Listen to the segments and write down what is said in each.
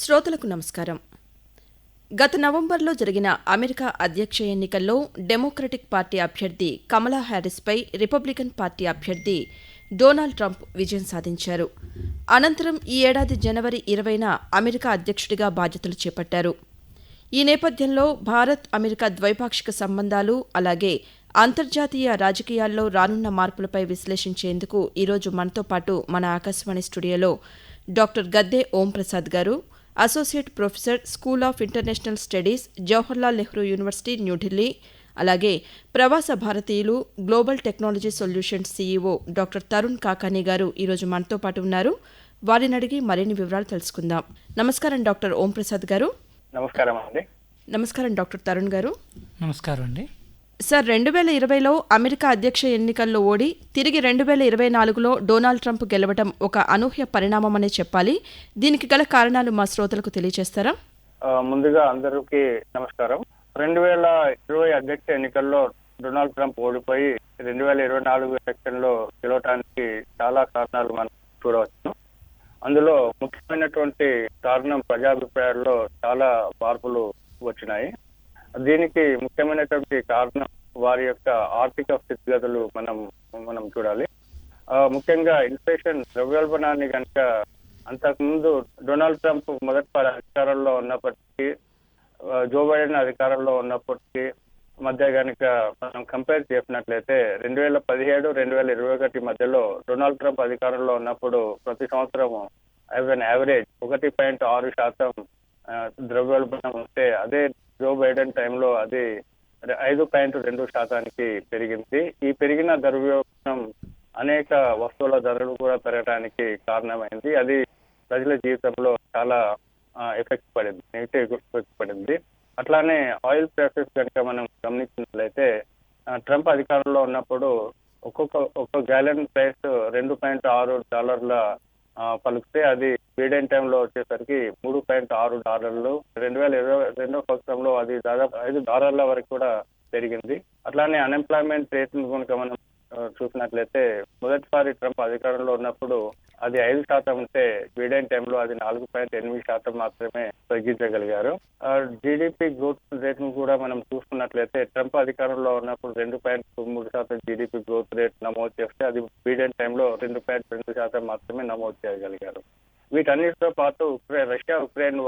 శ్రోతలకు నమస్కారం. గత నవంబర్లో జరిగిన అమెరికా అధ్యక్ష ఎన్నికల్లో డెమోక్రటిక్ పార్టీ అభ్యర్థి కమలా హ్యారిస్పై రిపబ్లికన్ పార్టీ అభ్యర్థి డొనాల్డ్ ట్రంప్ విజయం సాధించారు. అనంతరం ఈ ఏడాది జనవరి 20న అమెరికా అధ్యక్షుడిగా బాధ్యతలు చేపట్టారు. ఈ నేపథ్యంలో భారత్ అమెరికా ద్వైపాక్షిక సంబంధాలు, అలాగే అంతర్జాతీయ రాజకీయాల్లో రానున్న మార్పులపై విశ్లేషించేందుకు ఈరోజు మనతో పాటు మన ఆకాశవాణి స్టూడియోలో డాక్టర్ గద్దె ఓంప్రసాద్ గారు, associate professor, school of international studies, Jawaharlal Nehru university, New Delhi, అలాగే ప్రవాస భారతీయులు, global technology solutions CEO doctor Tarun Kakani గారు ఈరోజు మనతో పాటు ఉన్నారు. వారిని అడిగి మరిన్ని వివరాలు తెలుసుకుందాం. నమస్కారం డాక్టర్ ఓంప్రసాద్ గారు. నమస్కారం అండి. నమస్కారం డాక్టర్ తరుణ్ గారు. నమస్కారం అండి. సార్, 2020లో అమెరికా అధ్యక్ష ఎన్నికల్లో ఓడి తిరిగి 2024లో డొనాల్డ్ ట్రంప్ గెలవడం ఒక అనూహ్య పరిణామమనే చెప్పాలి. దీనికి గల కారణాలు మా శ్రోతలకు తెలియజేస్తారా? ముందుగా అందరికీ నమస్కారం. 2020 అధ్యక్ష ఎన్నికల్లో డొనాల్డ్ ట్రంప్ ఓడిపోయి 2024 ఎలక్షన్లో గెలవడానికి చాలా కారణాలు మనం చూడవచ్చు. అందులో ముఖ్యమైనటువంటి కారణం ప్రజాభిప్రాయాల్లో చాలా మార్పులు వచ్చినాయి. దీనికి ముఖ్యమైనటువంటి కారణం వారి యొక్క ఆర్థిక స్థితిగతులు మనం చూడాలి. ముఖ్యంగా ఇన్ఫ్లేషన్, ద్రవ్యోల్బణాన్ని కనుక అంతకుముందు డొనాల్డ్ ట్రంప్ మొదటిసారి అధికారంలో ఉన్నప్పటికీ, జో బైడెన్ అధికారంలో ఉన్నప్పటికీ మధ్య కనుక మనం కంపేర్ చేసినట్లయితే 2017, 2021 మధ్యలో డొనాల్డ్ ట్రంప్ అధికారంలో ఉన్నప్పుడు ప్రతి సంవత్సరం యావరేజ్ 1.6% ద్రవ్యోల్బణం ఉంటే, అదే జో బైడెన్ టైంలో అది 5.2% పెరిగింది. ఈ పెరిగిన ద్రవ్యోల్బణం అనేక వస్తువుల ధరలు కూడా పెరగడానికి కారణమైంది. అది ప్రజల జీవితంలో చాలా నెగిటివ్ ఎఫెక్ట్ పడింది. అట్లానే ఆయిల్ ప్రైసెస్ కనుక మనం గమనించినట్లయితే, ట్రంప్ అధికారంలో ఉన్నప్పుడు ఒక్కొక్క గ్యాలన్ ప్రైస్ $2.6 పలికితే, అది బైడెన్ టైంలో వచ్చేసరికి $3.6. 2022 సంవత్సరంలో అది దాదాపు $5 వరకు కూడా పెరిగింది. అట్లానే అన్ఎంప్లాయ్మెంట్ రేట్ను కనుక మనం చూసినట్లయితే, మొదటిసారి ట్రంప్ అధికారంలో ఉన్నప్పుడు అది 5% ఉంటే, బైడెన్ టైంలో అది 4.8% మాత్రమే తగ్గించగలిగారు. జీడిపి గ్రోత్ రేట్ను కూడా మనం చూసుకున్నట్లయితే, ట్రంప్ అధికారంలో ఉన్నప్పుడు 2.3% జీడిపి గ్రోత్ రేట్ నమోదు చేస్తే, అది బైడెన్ టైంలో 2.2% మాత్రమే నమోదు చేయగలిగారు. వీటన్నిటితో పాటు రష్యా ఉక్రెయిన్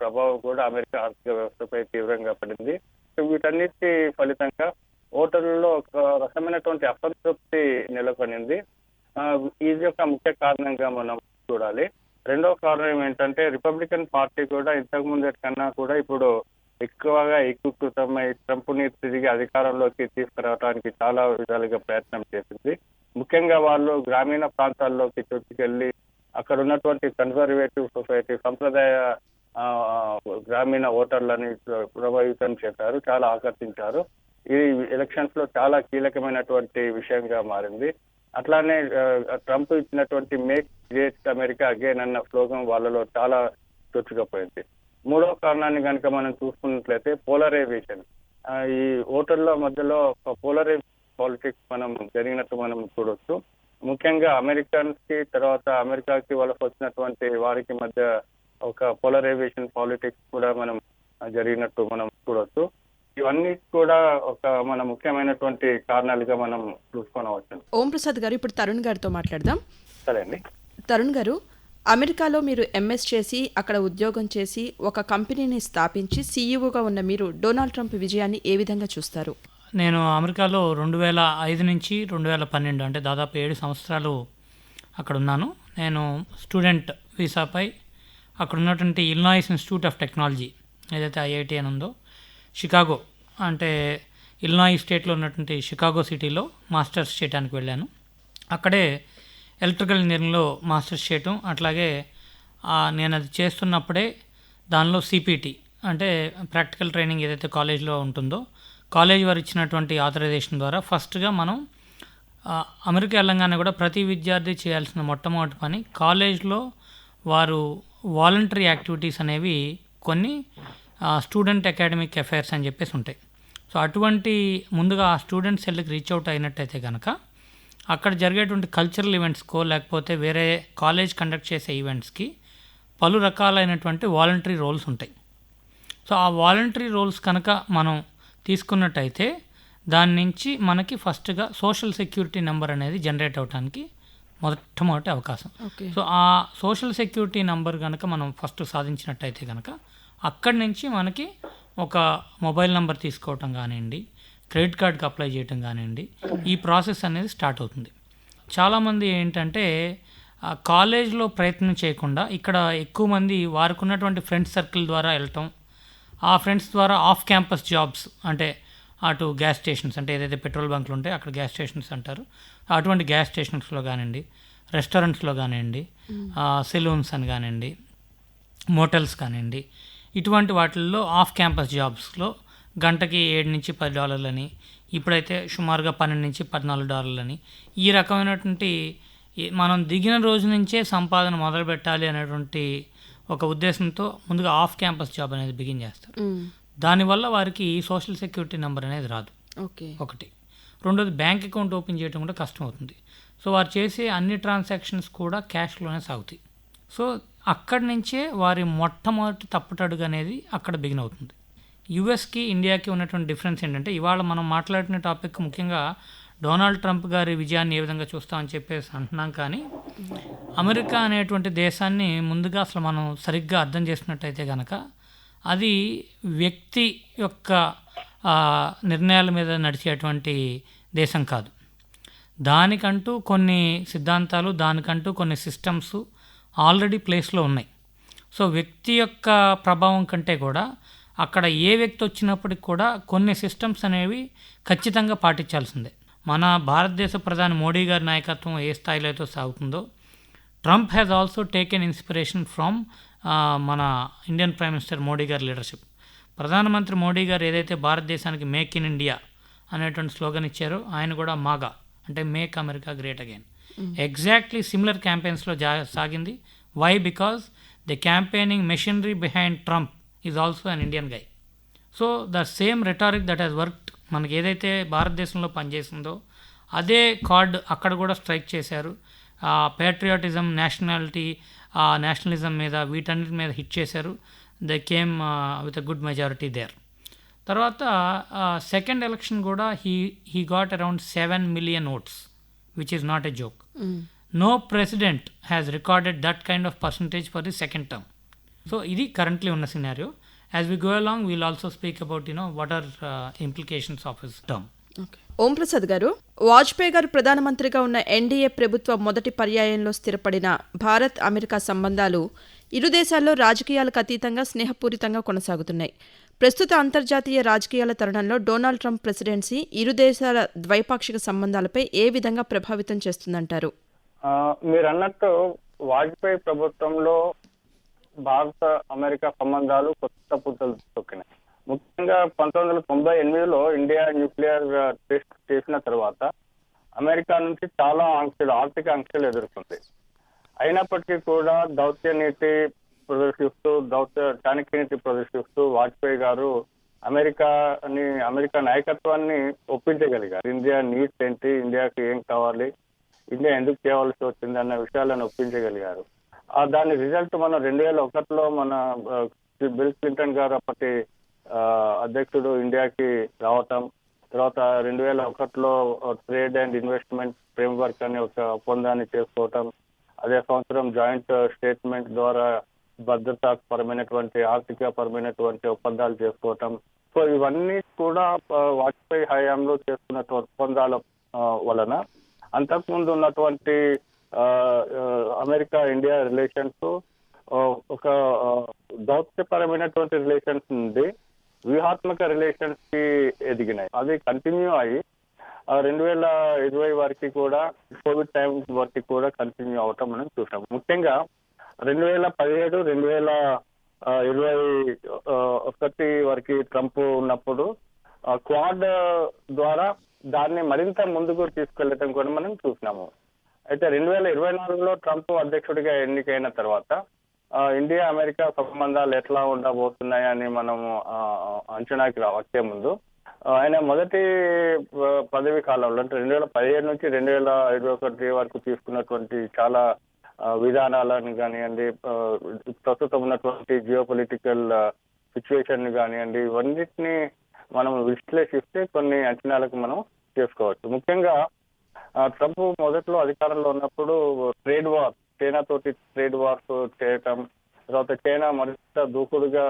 ప్రభావం కూడా అమెరికా ఆర్థిక వ్యవస్థపై తీవ్రంగా పడింది. వీటన్నిటి ఫలితంగా ఓటర్లలో ఒక రకమైనటువంటి అసంతృప్తి నెలకొనింది. ఇది ఒక ముఖ్య కారణంగా మనం చూడాలి. రెండవ కారణం ఏంటంటే, రిపబ్లికన్ పార్టీ కూడా ఇంతకు ముందు కన్నా కూడా ఇప్పుడు ఎక్కువగా ఏకీకృతమై ట్రంప్ ని తిరిగి అధికారంలోకి తీసుకురావడానికి చాలా విధాలుగా ప్రయత్నం చేసింది. ముఖ్యంగా వాళ్ళు గ్రామీణ ప్రాంతాల్లోకి చొచ్చుకెళ్లి అక్కడ ఉన్నటువంటి కన్జర్వేటివ్ సొసైటీ, సంప్రదాయ గ్రామీణ ఓటర్లని ప్రభావితం చేశారు, చాలా ఆకర్షించారు. ఇది ఎలక్షన్స్ లో చాలా కీలకమైనటువంటి విషయంగా మారింది. అట్లానే ట్రంప్ ఇచ్చినటువంటి మేక్ గ్రేట్ అమెరికా అగైన్ అన్న స్లోగన్ వాళ్ళలో చాలా చొచ్చుకపోయింది. మూడవ కారణాన్ని కనుక మనం చూసుకున్నట్లయితే పోలరైజేషన్. ఈ ఓటర్ల మధ్యలో పోలరైజ్ పాలిటిక్స్ జరిగినట్టు మనం చూడొచ్చు. ముఖ్యంగా అమెరికన్స్ కి, తర్వాత అమెరికాకి వలస వచ్చినటువంటి వారికి మధ్య ఒక పోలరైజేషన్ పాలిటిక్స్ కూడా జరిగినట్టు మనం చూడొచ్చు. ఇవన్నీ కూడా ఒక ముఖ్యమైనటువంటి కారణాలుగా మనం చూసుకోవచ్చు. ఓంప్రసాద్ గారు, ఇప్పుడు తరుణ్ గారితో మాట్లాడదాం. సరే అండి. తరుణ్ గారు, అమెరికాలో మీరు ఎంఎస్ చేసి అక్కడ ఉద్యోగం చేసి ఒక కంపెనీని స్థాపించి సీఈఓగా ఉన్న మీరు డొనాల్డ్ ట్రంప్ విజయాన్ని ఏ విధంగా చూస్తారు? నేను అమెరికాలో 2005 నుంచి 2012 అంటే దాదాపు 7 సంవత్సరాలు అక్కడ ఉన్నాను. నేను స్టూడెంట్ వీసాపై అక్కడ ఉన్నటువంటి ఇల్లినాయిస్ ఇన్స్టిట్యూట్ ఆఫ్ టెక్నాలజీ, ఏదైతే ఐఐటి అని ఉందో, షికాగో అంటే ఇల్లినాయిస్ స్టేట్లో ఉన్నటువంటి షికాగో సిటీలో మాస్టర్స్ చేయడానికి వెళ్ళాను. అక్కడే ఎలక్ట్రికల్ ఇంజనీరింగ్లో మాస్టర్స్ చేయటం, అట్లాగే నేను అది చేస్తున్నప్పుడే దానిలో సిపిటి అంటే ప్రాక్టికల్ ట్రైనింగ్ ఏదైతే కాలేజ్లో ఉంటుందో, కాలేజ్ వారు ఇచ్చినటువంటి ఆథరైజేషన్ ద్వారా ఫస్ట్గా మనం అమెరికా వెళ్ళంగానే కూడా ప్రతి విద్యార్థి చేయాల్సిన మొట్టమొదటి పని, కాలేజ్లో వారు వాలంటరీ యాక్టివిటీస్ అనేవి కొన్ని స్టూడెంట్ అకాడమిక్ అఫైర్స్ అని చెప్పేసి ఉంటాయి. సో అటువంటి ముందుగా ఆ స్టూడెంట్స్ సెల్కి రీచ్ అవుట్ అయినట్టయితే కనుక అక్కడ జరిగేటువంటి కల్చరల్ ఈవెంట్స్కో లేకపోతే వేరే కాలేజ్ కండక్ట్ చేసే ఈవెంట్స్కి పలు రకాలైనటువంటి వాలంటరీ రోల్స్ ఉంటాయి. సో ఆ వాలంటరీ రోల్స్ కనుక మనం తీసుకున్నట్టయితే దాని నుంచి మనకి ఫస్ట్గా సోషల్ సెక్యూరిటీ నెంబర్ అనేది జనరేట్ అవడానికి మొట్టమొదటి అవకాశం. సో ఆ సోషల్ సెక్యూరిటీ నెంబర్ కనుక మనం ఫస్ట్ సాధించినట్టయితే కనుక అక్కడి నుంచి మనకి ఒక మొబైల్ నెంబర్ తీసుకోవటం కానివ్వండి, క్రెడిట్ కార్డ్కి అప్లై చేయటం కానివ్వండి, ఈ ప్రాసెస్ అనేది స్టార్ట్ అవుతుంది. చాలామంది ఏంటంటే కాలేజ్లో ప్రయత్నం చేయకుండా ఇక్కడ ఎక్కువ మంది వారికి ఉన్నటువంటి ఫ్రెండ్స్ సర్కిల్ ద్వారా వెళ్ళటం, ఆ ఫ్రెండ్స్ ద్వారా ఆఫ్ క్యాంపస్ జాబ్స్ అంటే అటు గ్యాస్ స్టేషన్స్ అంటే ఏదైతే పెట్రోల్ బంకులు ఉంటాయో అక్కడ గ్యాస్ స్టేషన్స్ అంటారు, అటువంటి గ్యాస్ స్టేషన్స్లో కానివ్వండి, రెస్టారెంట్స్లో కానివ్వండి, సెలూన్స్ అని కానివ్వండి, మోటల్స్ కానివ్వండి, ఇటువంటి వాటిల్లో ఆఫ్ క్యాంపస్ జాబ్స్లో గంటకి $7-10 ఇప్పుడైతే సుమారుగా $12-14 ఈ రకమైనటువంటి మనం దిగిన రోజు నుంచే సంపాదన మొదలు పెట్టాలి అనేటువంటి ఒక ఉద్దేశంతో ముందుగా ఆఫ్ క్యాంపస్ జాబ్ అనేది బిగిన్ చేస్తారు. దానివల్ల వారికి సోషల్ సెక్యూరిటీ నెంబర్ అనేది రాదు. ఒకటి. రెండోది బ్యాంక్ అకౌంట్ ఓపెన్ చేయడం కూడా కష్టం అవుతుంది. సో వారు చేసే అన్ని ట్రాన్సాక్షన్స్ కూడా క్యాష్లోనే సాగుతాయి. సో అక్కడి నుంచే వారి మొట్టమొదటి తప్పుటడుగు అనేది అక్కడ బిగిన్ అవుతుంది. యుఎస్కి ఇండియాకి ఉన్నటువంటి డిఫరెన్స్ ఏంటంటే ఇవాళ మనం మాట్లాడిన టాపిక్ ముఖ్యంగా డొనాల్డ్ ట్రంప్ గారి విజయాన్ని ఏ విధంగా చూస్తామని చెప్పేసి అంటున్నాం, కానీ అమెరికా అనేటువంటి దేశాన్ని ముందుగా అసలు మనం సరిగ్గా అర్థం చేసినట్టయితే కనుక అది వ్యక్తి యొక్క నిర్ణయాల మీద నడిచేటువంటి దేశం కాదు. దానికంటూ కొన్ని సిద్ధాంతాలు, దానికంటూ కొన్ని సిస్టమ్స్ ఆల్రెడీ ప్లేస్లో ఉన్నాయి. సో వ్యక్తి యొక్క ప్రభావం కంటే కూడా అక్కడ ఏ వ్యక్తి వచ్చినప్పటికి కూడా కొన్ని సిస్టమ్స్ అనేవి ఖచ్చితంగా పాటించాల్సిందే. మన భారతదేశ ప్రధాని మోడీ గారి నాయకత్వం ఏ స్థాయిలో అయితే సాగుతుందో, Trump has also taken inspiration from మన ఇండియన్ ప్రైమ్ మినిస్టర్ మోడీ గారి లీడర్షిప్. ప్రధానమంత్రి మోడీ గారు ఏదైతే భారతదేశానికి మేక్ ఇన్ ఇండియా అనేటువంటి స్లోగన్ ఇచ్చారో ఆయన కూడా మాగా అంటే make America great again exactly similar క్యాంపెయిన్స్లో సాగింది. Why? Because the campaigning machinery behind Trump is also an Indian guy. So the same rhetoric that has worked మనకి ఏదైతే భారతదేశంలో పనిచేసిందో అదే కార్డ్ అక్కడ కూడా స్ట్రైక్ చేశారు. పేట్రియాటిజం, నేషనాలిటీ, నేషనలిజం మీద వీటన్నిటి మీద హిట్ చేశారు. They came with a good majority there. తర్వాత సెకండ్ ఎలక్షన్ కూడా he got around 7 million votes, which is not a joke. No president has recorded that kind of percentage for the second term. So ఇది currently ఉన్న scenario. As we go along, we'll also speak about what are implications of his term. ఓం ప్రసాద్ గారు, వాజ్పేయి గారు ప్రధానమంత్రిగా ఉన్న NDA ప్రభుత్వం మొదటి పర్యాయంలో స్థిరపడిన Bharat America సంబంధాలు ఇరు దేశాల్లో రాజకీయాలకు అతీతంగా స్నేహపూరితంగా కొనసాగుతున్నాయి. ప్రస్తుత అంతర్జాతీయ రాజకీయాల తరుణంలో డొనాల్డ్ ట్రంప్ ప్రెసిడెన్సీ ఇరు దేశాల ద్వైపాక్షిక సంబంధాలపై ఏ విధంగా ప్రభావితం చేస్తుందంటారు? మీరు అన్నట్టు వాజ్పేయి ప్రభుత్వంలో భారత అమెరికా సంబంధాలు కొత్త పుట్టలు తొక్కినాయి. ముఖ్యంగా 1998లో ఇండియా న్యూక్లియర్ టెస్ట్ చేసిన తర్వాత అమెరికా నుంచి చాలా ఆర్థిక ఆంక్షలు ఎదుర్కొంది. అయినప్పటికీ కూడా దౌత్య నీతి ప్రదర్శిస్తూ చాణక్య నీతి ప్రదర్శిస్తూ వాజ్పేయి గారు అమెరికా నాయకత్వాన్ని ఒప్పించగలిగారు. ఇండియా నీడ్స్ ఏంటి, ఇండియాకి ఏం కావాలి, ఇండియా ఎందుకు చేయవలసి వచ్చింది అన్న విషయాలను ఒప్పించగలిగారు. దాని రిజల్ట్ మనం 2001లో మన బిల్ క్లింటన్ గారు అప్పటి అధ్యక్షుడు ఇండియాకి రావటం, తర్వాత 2001లో ట్రేడ్ అండ్ ఇన్వెస్ట్మెంట్ ఫ్రేమ్వర్క్ అనే ఒక ఒప్పందాన్ని చేసుకోవటం, అదే సంవత్సరం జాయింట్ స్టేట్మెంట్ ద్వారా భద్రతా పరమైనటువంటి ఆర్థిక పరమైనటువంటి ఒప్పందాలు చేసుకోవటం. సో ఇవన్నీ కూడా వాజ్పేయి హయాంలో చేసుకున్నటువంటి ఒప్పందాల వలన అంతకుముందు ఉన్నటువంటి అమెరికా ఇండియా రిలేషన్స్ ఒక దౌత్యపరమైనటువంటి రిలేషన్స్ నుండి వ్యూహాత్మక రిలేషన్స్ కి ఎదిగినాయి. అది కంటిన్యూ అయ్యి 2020 వరకు కూడా కోవిడ్ టైం వరకు కూడా కంటిన్యూ అవటం మనం చూసాం. ముఖ్యంగా 2017, 2021 వరకు ట్రంప్ ఉన్నప్పుడు క్వాడ్ ద్వారా దాన్ని మరింత ముందుకు తీసుకెళ్లటం కూడా మనం చూసినాము. అయితే 2024లో ట్రంప్ అధ్యక్షుడిగా ఎన్నికైన తర్వాత ఇండియా అమెరికా సంబంధాలు ఎట్లా ఉండబోతున్నాయని మనము అంచనాకి వచ్చే ముందు ఆయన మొదటి పదవి కాలంలో అంటే 2017 నుంచి 2021 వరకు తీసుకున్నటువంటి చాలా విధానాలను కానివ్వండి, ప్రస్తుతం ఉన్నటువంటి జియోపొలిటికల్ సిచ్యువేషన్ కానివ్వండి, ఇవన్నిటిని మనం విశ్లేషిస్తే కొన్ని అంచనాలకు మనం చేసుకోవచ్చు. ముఖ్యంగా ట్రంప్ మొదట్లో అధికారంలో ఉన్నప్పుడు చైనా తోటి ట్రేడ్ వార్స్ చేయటం, తర్వాత చైనా మరింత దూకుడుగా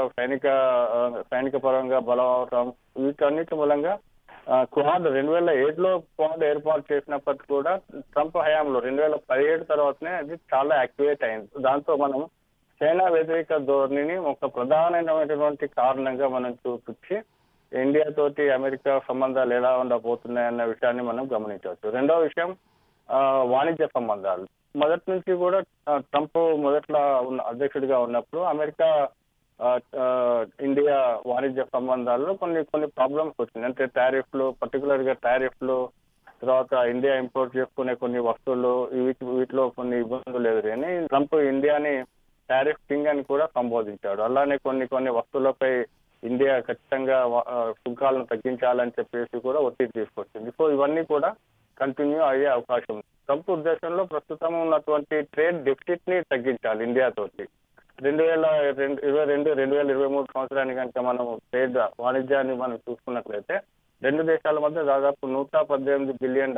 సైనిక పరంగా బలం అవటం, వీటన్నిటి మూలంగా క్వాడ్ 2007లో క్వాడ్ ఏర్పాటు చేసినప్పటికీ కూడా ట్రంప్ హయాంలో 2017 తర్వాతనే అది చాలా యాక్టివేట్ అయింది. దాంతో మనం చైనా వ్యతిరేక ధోరణిని ఒక ప్రధానమైనటువంటి కారణంగా మనం చూపించి ఇండియా తోటి అమెరికా సంబంధాలు ఎలా ఉండబోతున్నాయన్న విషయాన్ని మనం గమనించవచ్చు. రెండవ విషయం వాణిజ్య సంబంధాలు. మొదటి నుంచి కూడా ట్రంప్ మొదట్లో అధ్యక్షుడిగా ఉన్నప్పుడు అమెరికా ఇండియా వాణిజ్య సంబంధాల్లో కొన్ని ప్రాబ్లమ్స్ వచ్చింది. అంటే పర్టికులర్ గా టారిఫ్లు, తర్వాత ఇండియా ఇంపోర్ట్ చేసుకునే కొన్ని వస్తువులు, వీటిలో కొన్ని ఇబ్బందులు ఎదురని ట్రంప్ ఇండియాని టారిఫ్ కింగ్ అని కూడా సంబోధించాడు. అలానే కొన్ని వస్తువులపై ఇండియా ఖచ్చితంగా సుంకాలను తగ్గించాలని చెప్పేసి కూడా ఒత్తిడి తీసుకొచ్చింది. సో ఇవన్నీ కూడా కంటిన్యూ అయ్యే అవకాశం ఉంది. ట్రంప్ ఉద్దేశంలో ప్రస్తుతం ఉన్నటువంటి ట్రేడ్ డెఫిసిట్ ని తగ్గించాలి ఇండియాతోటి. 2022-2023 సంవత్సరానికి కనుక మనం వాణిజ్యాన్ని మనం చూసుకున్నట్లయితే రెండు దేశాల మధ్య దాదాపు $118 బిలియన్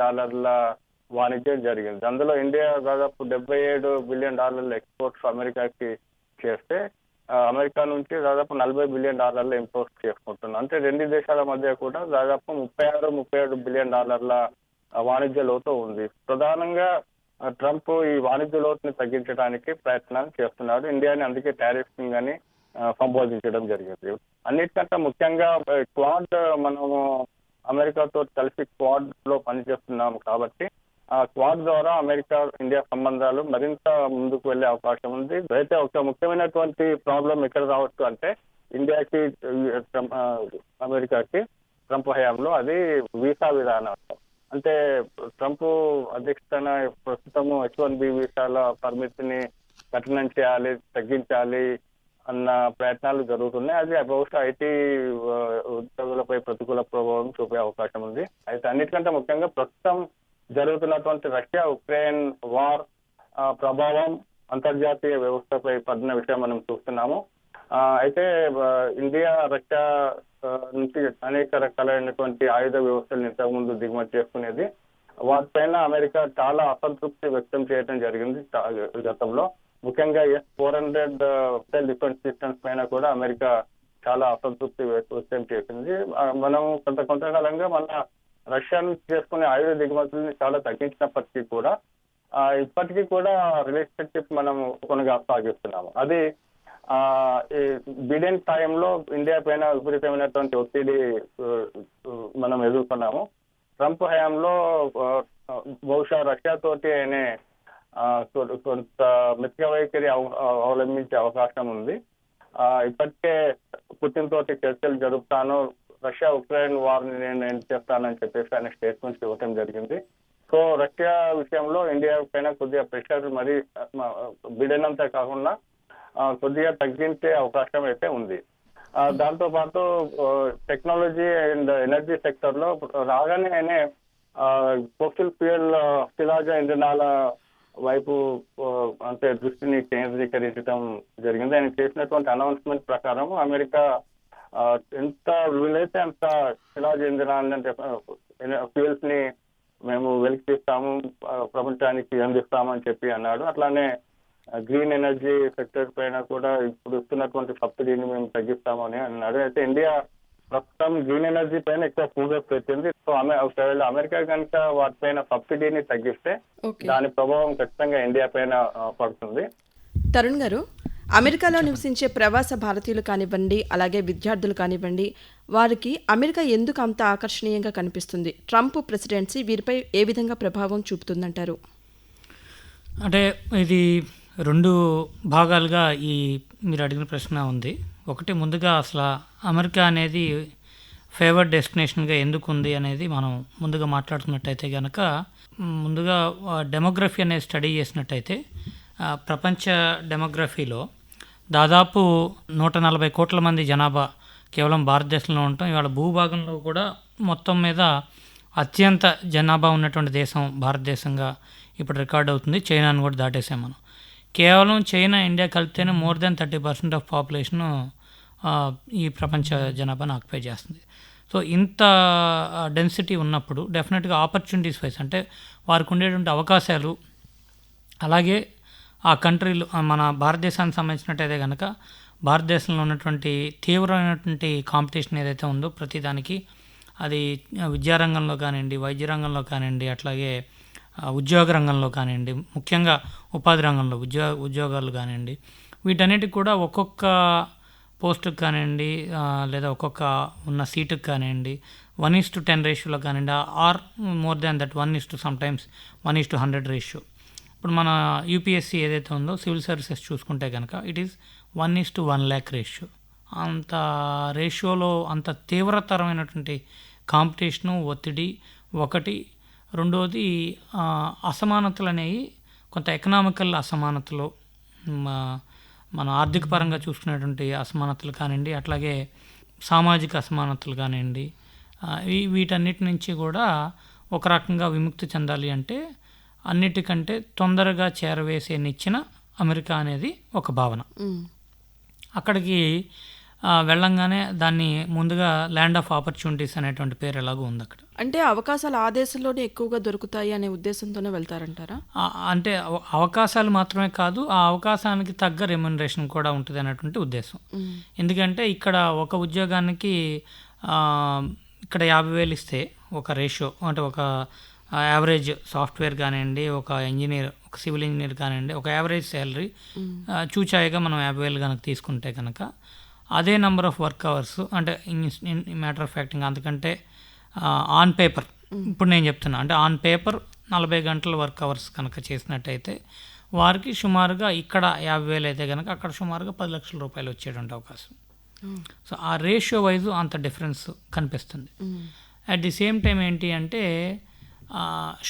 వాణిజ్యం జరిగింది. అందులో ఇండియా దాదాపు $77 బిలియన్ ఎక్స్పోర్ట్స్ అమెరికాకి చేస్తే అమెరికా నుంచి దాదాపు $40 బిలియన్ ఇంపోర్ట్ చేసుకుంటున్నాం. అంటే రెండు దేశాల మధ్య కూడా దాదాపు 36-37 బిలియన్ వాణిజ్య లోటు ఉంది. ప్రధానంగా ట్రంప్ ఈ వాణిజ్య లోటుని తగ్గించడానికి ప్రయత్నాలు చేస్తున్నాడు. ఇండియాని అందుకే టారిఫ్ కింగ్ అని సంబోధించడం జరిగింది. అన్నిటికంటే ముఖ్యంగా క్వాడ్, మనము అమెరికాతో కలిసి క్వాడ్ లో పనిచేస్తున్నాము కాబట్టి ఆ క్వాడ్ ద్వారా అమెరికా ఇండియా సంబంధాలు మరింత ముందుకు వెళ్లే అవకాశం ఉంది. అయితే ఒక ముఖ్యమైనటువంటి ప్రాబ్లం ఎక్కడ రావచ్చు అంటే ఇండియాకి అమెరికాకి ట్రంప్ హయాంలో అది వీసా విధానం. అంటే ట్రంప్ అధ్యక్షతన ప్రస్తుతము H-1B వీసాల పరిమితిని కఠినం చేయాలి, తగ్గించాలి అన్న ప్రయత్నాలు జరుగుతున్నాయి. అది బహుశా ఐటీ ఉద్యోగులపై ప్రతికూల ప్రభావం చూపే అవకాశం ఉంది. అయితే అన్నిటికంటే ముఖ్యంగా ప్రస్తుతం జరుగుతున్నటువంటి రష్యా ఉక్రెయిన్ వార్ ప్రభావం అంతర్జాతీయ వ్యవస్థపై పడిన విషయం మనం చూస్తున్నాము. అయితే ఇండియా రష్యా నుంచి అనేక రకాలైనటువంటి ఆయుధ వ్యవస్థలను ఇంతకుముందు దిగుమతి చేసుకునేది. వాటిపైన అమెరికా చాలా అసంతృప్తి వ్యక్తం చేయడం జరిగింది గతంలో. ముఖ్యంగా S-400 సెల్ డిఫెన్స్ సిస్టమ్స్ పైన కూడా అమెరికా చాలా అసంతృప్తి వ్యక్తం చేసింది. మనం కొంతకాలంగా మన రష్యా నుంచి చేసుకునే ఆయుధ దిగుమతుల్ని చాలా తగ్గించినప్పటికీ కూడా ఇప్పటికీ కూడా రిలేషన్షిప్ మనం కొనసాగిస్తున్నాము. అది బిడెన్ టైంలో ఇండియా పైన విపరీతమైనటువంటి ఒత్తిడి మనం ఎదుర్కొన్నాము. ట్రంప్ హయాంలో బహుశా రష్యా తోటి ఆయనే కొంత మిత్ర వైఖరి అవలంబించే అవకాశం ఉంది. ఇప్పటికే పుతిన్ తోటి చర్చలు జరుపుతాను, రష్యా ఉక్రెయిన్ వార్ని నేను చేస్తానని చెప్పేసి ఆయన స్టేట్మెంట్స్ ఇవ్వటం జరిగింది. సో రష్యా విషయంలో ఇండియా పైన కొద్దిగా ప్రెషర్ మరి బిడెన్ అంతా కాకుండా కొద్దిగా తగ్గించే అవకాశం అయితే ఉంది. దాంతో పాటు టెక్నాలజీ అండ్ ఎనర్జీ సెక్టర్ లో రాగానే ఆయనే ఫోసిల్ ఫ్యూయల్ శిలాజ ఇంధనాల వైపు అంటే దృష్టిని కేంద్రీకరించడం జరిగింది. ఆయన చేసినటువంటి అనౌన్స్మెంట్ ప్రకారం అమెరికా ఎంత వీలైతే అంత శిలాజ ఇంధనాన్ని అంటే ఫ్యూయల్స్ ని మేము వెలికిస్తాము, ప్రపంచానికి అందిస్తామని చెప్పి అన్నాడు. అట్లానే గ్రీన్ ఎనర్జీ సెక్టర్ పైన కూడా ఇప్పుడు ఇస్తున్నటువంటి సబ్సిడీని మేము తగ్గిస్తామని అన్నాడు. అయితే ఇండియా ప్రస్తుతం గ్రీన్ ఎనర్జీ పైన ఎక్కువ ఫోకస్ పెట్టింది. సో ఒకవేళ అమెరికా కనుక వాటిపైన సబ్సిడీని తగ్గిస్తే దాని ప్రభావం ఖచ్చితంగా ఇండియా పైన పడుతుంది. తరుణ్ గారు, అమెరికాలో నివసించే ప్రవాస భారతీయులు కానివ్వండి, అలాగే విద్యార్థులు కానివ్వండి, వారికి అమెరికా ఎందుకు అంత ఆకర్షణీయంగా కనిపిస్తుంది? ట్రంప్ ప్రెసిడెన్సీ వీరిపై ఏ విధంగా ప్రభావం చూపుతుందంటారు? అంటే ఇది రెండు భాగాలుగా ఈ మీరు అడిగిన ప్రశ్న ఉంది. ఒకటి, ముందుగా అసలు అమెరికా అనేది ఫేవర్డ్ డెస్టినేషన్గా ఎందుకు ఉంది అనేది మనం ముందుగా మాట్లాడుతున్నట్టయితే కనుక, ముందుగా డెమోగ్రఫీ అనేది స్టడీ చేసినట్టయితే ప్రపంచ డెమోగ్రఫీలో దాదాపు 140 కోట్ల మంది జనాభా కేవలం భారతదేశంలో ఉంటాం. ఇవాళ భూభాగంలో కూడా మొత్తం మీద అత్యంత జనాభా ఉన్నటువంటి దేశం భారతదేశంగా ఇప్పుడు రికార్డ్ అవుతుంది. చైనాను కూడా దాటేసాం మనం. కేవలం చైనా, ఇండియా కలిపితేనే మోర్ దెన్ 30% ఆఫ్ పాపులేషన్ ఈ ప్రపంచ జనాభాను ఆక్యుపై చేస్తుంది. సో ఇంత డెన్సిటీ ఉన్నప్పుడు డెఫినెట్గా ఆపర్చునిటీస్ వైస్ అంటే వారికి ఉండేటువంటి అవకాశాలు, అలాగే ఆ కంట్రీలు మన భారతదేశానికి సంబంధించినట్టయితే కనుక భారతదేశంలో ఉన్నటువంటి తీవ్రమైనటువంటి కాంపిటీషన్ ఏదైతే ఉందో ప్రతిదానికి, అది విద్యారంగంలో కానివ్వండి, వైద్య రంగంలో కానివ్వండి, అట్లాగే ఉద్యోగ రంగంలో కానివ్వండి, ముఖ్యంగా ఉపాధి రంగంలో ఉద్యోగాలు కానివ్వండి, వీటన్నిటికి కూడా ఒక్కొక్క పోస్టుకు కానివ్వండి లేదా ఒక్కొక్క ఉన్న సీటుకు కానివ్వండి 1:10 రేషియోలో కానివ్వండి, or more than that 1:, sometimes 1:100 ratio. ఇప్పుడు మన యూపీఎస్సీ ఏదైతే ఉందో సివిల్ సర్వీసెస్ చూసుకుంటే కనుక ఇట్ ఈస్ 1:1 lakh రేషియో. అంత రేషియోలో అంత తీవ్రతరమైనటువంటి కాంపిటీషను, ఒత్తిడి ఒకటి. రెండోది అసమానతలు అనేవి కొంత ఎకనామికల్ అసమానతలు, మన ఆర్థిక పరంగా చూసుకునేటువంటి అసమానతలు కానివ్వండి, అట్లాగే సామాజిక అసమానతలు కానివ్వండి, వీటన్నిటి నుంచి కూడా ఒక రకంగా విముక్తి చెందాలి అంటే అన్నిటికంటే తొందరగా చేరవేసే నిచ్చెన అమెరికా అనేది ఒక భావన. అక్కడికి వెళ్ళంగానే దాన్ని ముందుగా ల్యాండ్ ఆఫ్ ఆపర్చునిటీస్ అనేటువంటి పేరు ఎలాగో ఉంది అక్కడ. అంటే అవకాశాలు ఆ దేశంలోనే ఎక్కువగా దొరుకుతాయి అనే ఉద్దేశంతోనే వెళ్తారంటారా? అంటే అవకాశాలు మాత్రమే కాదు, ఆ అవకాశానికి తగ్గ రెమ్యునరేషన్ కూడా ఉంటుంది అనేటువంటి ఉద్దేశం. ఎందుకంటే ఇక్కడ ఒక ఉద్యోగానికి ఇక్కడ 50,000 ఇస్తే ఒక రేషియో, అంటే ఒక యావరేజ్ సాఫ్ట్వేర్ కానివ్వండి, ఒక ఇంజనీర్, ఒక సివిల్ ఇంజనీర్ కానివ్వండి, ఒక యావరేజ్ శాలరీ చూచాయిగా మనం 50,000 కనుక తీసుకుంటే కనుక అదే నెంబర్ ఆఫ్ వర్క్ అవర్స్, అంటే ఇన్ మ్యాటర్ ఆఫ్ ఫ్యాక్టింగ్ అంతకంటే ఆన్ పేపర్, ఇప్పుడు నేను చెప్తున్నా అంటే ఆన్ పేపర్ 40 గంటల వర్క్ అవర్స్ కనుక చేసినట్టయితే వారికి సుమారుగా ఇక్కడ 50,000 అయితే కనుక అక్కడ సుమారుగా 10 లక్షల రూపాయలు వచ్చేటువంటి అవకాశం. సో ఆ రేషియో వైజు అంత డిఫరెన్స్ కనిపిస్తుంది. అట్ ది సేమ్ టైం ఏంటి అంటే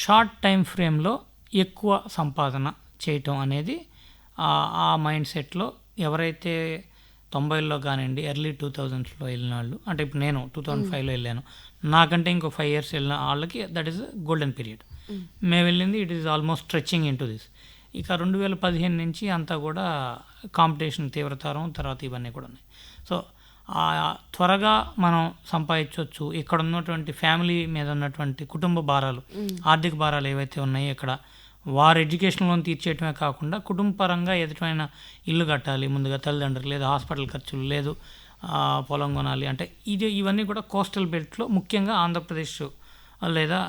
షార్ట్ టైం ఫ్రేమ్లో ఎక్కువ సంపాదన చేయటం అనేది ఆ మైండ్ సెట్లో ఎవరైతే 90లో కానివ్వండి, ఎర్లీ 2000స్లో వెళ్ళిన వాళ్ళు, అంటే ఇప్పుడు నేను 2005లో వెళ్ళాను, నాకంటే ఇంకో 5 years వెళ్ళిన వాళ్ళకి దట్ ఈస్ గోల్డెన్ పీరియడ్. మేము వెళ్ళింది it is almost stretching in to this. ఇక 2015 నుంచి అంతా కూడా కాంపిటీషన్ తీవ్రతరం, తర్వాత ఇవన్నీ కూడా ఉన్నాయి. సో త్వరగా మనం సంపాదించవచ్చు. ఇక్కడ ఉన్నటువంటి ఫ్యామిలీ మీద ఉన్నటువంటి కుటుంబ భారాలు, ఆర్థిక భారాలు ఏవైతే ఉన్నాయో ఇక్కడ వారి ఎడ్యుకేషన్ లోన్ తీర్చేయటమే కాకుండా కుటుంబ పరంగా ఎదుటైన ఇల్లు కట్టాలి ముందుగా, తల్లిదండ్రులు, లేదా హాస్పిటల్ ఖర్చులు, లేదు పొలం కొనాలి అంటే ఇవన్నీ కూడా కోస్టల్ బెల్ట్లో, ముఖ్యంగా ఆంధ్రప్రదేశ్ లేదా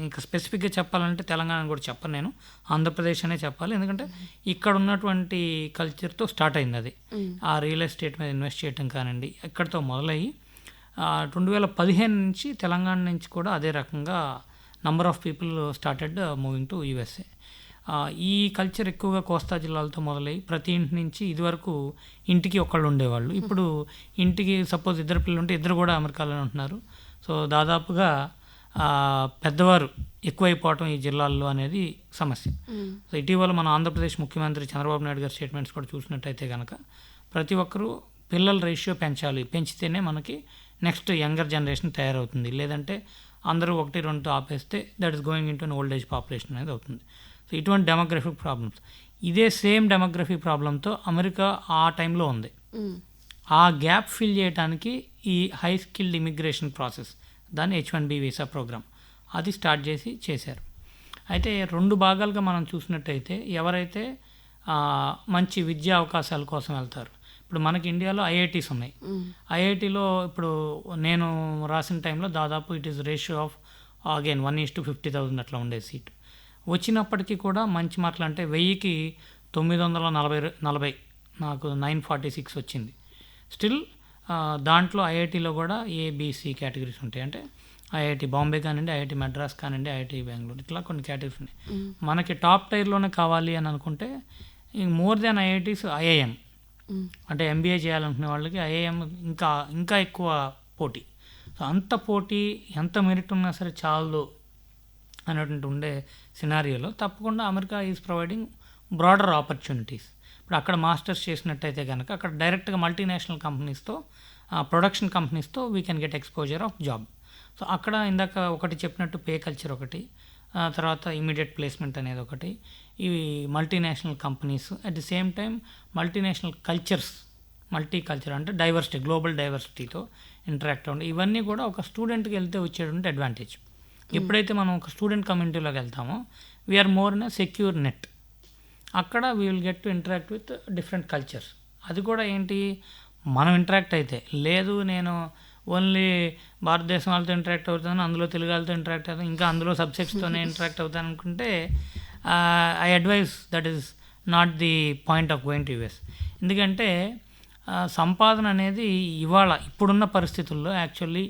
ఇంకా స్పెసిఫిక్గా చెప్పాలంటే తెలంగాణ కూడా చెప్పను నేను, ఆంధ్రప్రదేశ్ అనే చెప్పాలి. ఎందుకంటే ఇక్కడ ఉన్నటువంటి కల్చర్తో స్టార్ట్ అయింది అది. ఆ రియల్ ఎస్టేట్ మీద ఇన్వెస్ట్ చేయటం కానివ్వండి, ఇక్కడితో మొదలయ్యి 2015 నుంచి తెలంగాణ నుంచి కూడా అదే రకంగా number of people started moving to USA. ఈ కల్చర్ ఎక్కువగా కోస్తా జిల్లాలతో మొదలయ్యి ప్రతి ఇంటి నుంచి ఇదివరకు ఇంటికి ఒకళ్ళు ఉండేవాళ్ళు, ఇప్పుడు ఇంటికి సపోజ్ 2 పిల్లలు ఉంటే 2 కూడా అమెరికాలోనే ఉంటున్నారు. సో దాదాపుగా పెద్దవారు ఎక్కువైపోవటం ఈ జిల్లాల్లో అనేది సమస్య. సో ఇటీవల మన ఆంధ్రప్రదేశ్ ముఖ్యమంత్రి చంద్రబాబు నాయుడు గారి స్టేట్మెంట్స్ కూడా చూసినట్టయితే కనుక ప్రతి ఒక్కరూ పిల్లల రేషియో పెంచాలి, పెంచితేనే మనకి నెక్స్ట్ యంగర్ జనరేషన్ తయారవుతుంది, లేదంటే అందరూ 1-2 ఆపేస్తే that is going in to old age population అనేది అవుతుంది. సో ఇటువంటి డెమోగ్రఫిక్ ప్రాబ్లమ్స్, ఇదే సేమ్ డెమోగ్రఫిక్ ప్రాబ్లంతో అమెరికా ఆ టైంలో ఉంది. ఆ గ్యాప్ ఫిల్ చేయడానికి ఈ హై స్కిల్డ్ ఇమిగ్రేషన్ ప్రాసెస్, దాన్ని H-1B వీసా ప్రోగ్రామ్, అది స్టార్ట్ చేశారు. అయితే 2 భాగాలుగా మనం చూసినట్టయితే ఎవరైతే మంచి విద్యా అవకాశాల కోసం వెళ్తారు, ఇప్పుడు మనకి ఇండియాలో ఐఐటీస్ ఉన్నాయి. ఐఐటీలో ఇప్పుడు నేను రాసిన టైంలో దాదాపు it is ratio of again 1:50,000 అట్లా ఉండే సీట్ వచ్చినప్పటికీ కూడా మంచి మార్కులు, అంటే 1000కి 940 నాకు 946 వచ్చింది. స్టిల్ దాంట్లో ఐఐటీలో కూడా ఏబిసి కేటగిరీస్ ఉంటాయి, అంటే ఐఐటి బాంబే కానివ్వండి, ఐఐటి మద్రాస్ కానివ్వండి, ఐఐటి బెంగళూరు, ఇట్లా కొన్ని కేటగిరీస్ ఉన్నాయి. మనకి టాప్ టైర్లోనే కావాలి అని అనుకుంటే మోర్ దాన్ ఐఐటీస్ ఐఐఎం, అంటే ఎంబీఏ చేయాలనుకునే వాళ్ళకి ఐఐఎం ఇంకా ఎక్కువ పోటీ. సో అంత పోటీ, ఎంత మెరిట్ ఉన్నా సరే చాలు అనేటువంటి ఉండే సినారియోలో తప్పకుండా America is providing broader opportunities. ఇప్పుడు అక్కడ మాస్టర్స్ చేసినట్టయితే కనుక అక్కడ డైరెక్ట్గా మల్టీనేషనల్ కంపెనీస్తో, ప్రొడక్షన్ కంపెనీస్తో we can get exposure of job. So అక్కడ ఇందాక ఒకటి చెప్పినట్టు పే కల్చర్ ఒకటి, తర్వాత ఇమీడియట్ ప్లేస్మెంట్ అనేది ఒకటి, ఇవి multinational companies, at the same time multinational cultures, multi culture అంటే డైవర్సిటీ, గ్లోబల్ డైవర్సిటీతో ఇంటరాక్ట్ అవ్వండి. ఇవన్నీ కూడా ఒక స్టూడెంట్కి వెళ్తే వచ్చేటువంటి అడ్వాంటేజ్. ఎప్పుడైతే మనం ఒక స్టూడెంట్ కమ్యూనిటీలోకి వెళ్తామో we are more in a secure net. అక్కడ we will get to interact with different cultures. అది కూడా ఏంటి, మనం ఇంటరాక్ట్ అయితే లేదు, నేను ఓన్లీ భారతదేశం వాళ్ళతో ఇంటరాక్ట్ అవుతాను, అందులో తెలుగు వాళ్ళతో ఇంటరాక్ట్ అవుతాను, ఇంకా అందులో సబ్జెక్ట్స్తోనే ఇంటరాక్ట్ అవుతాను అనుకుంటే I advise that is not the point of going to US. ఎందుకంటే సంపాదన అనేది ఇప్పుడున్న పరిస్థితుల్లో యాక్చువల్లీ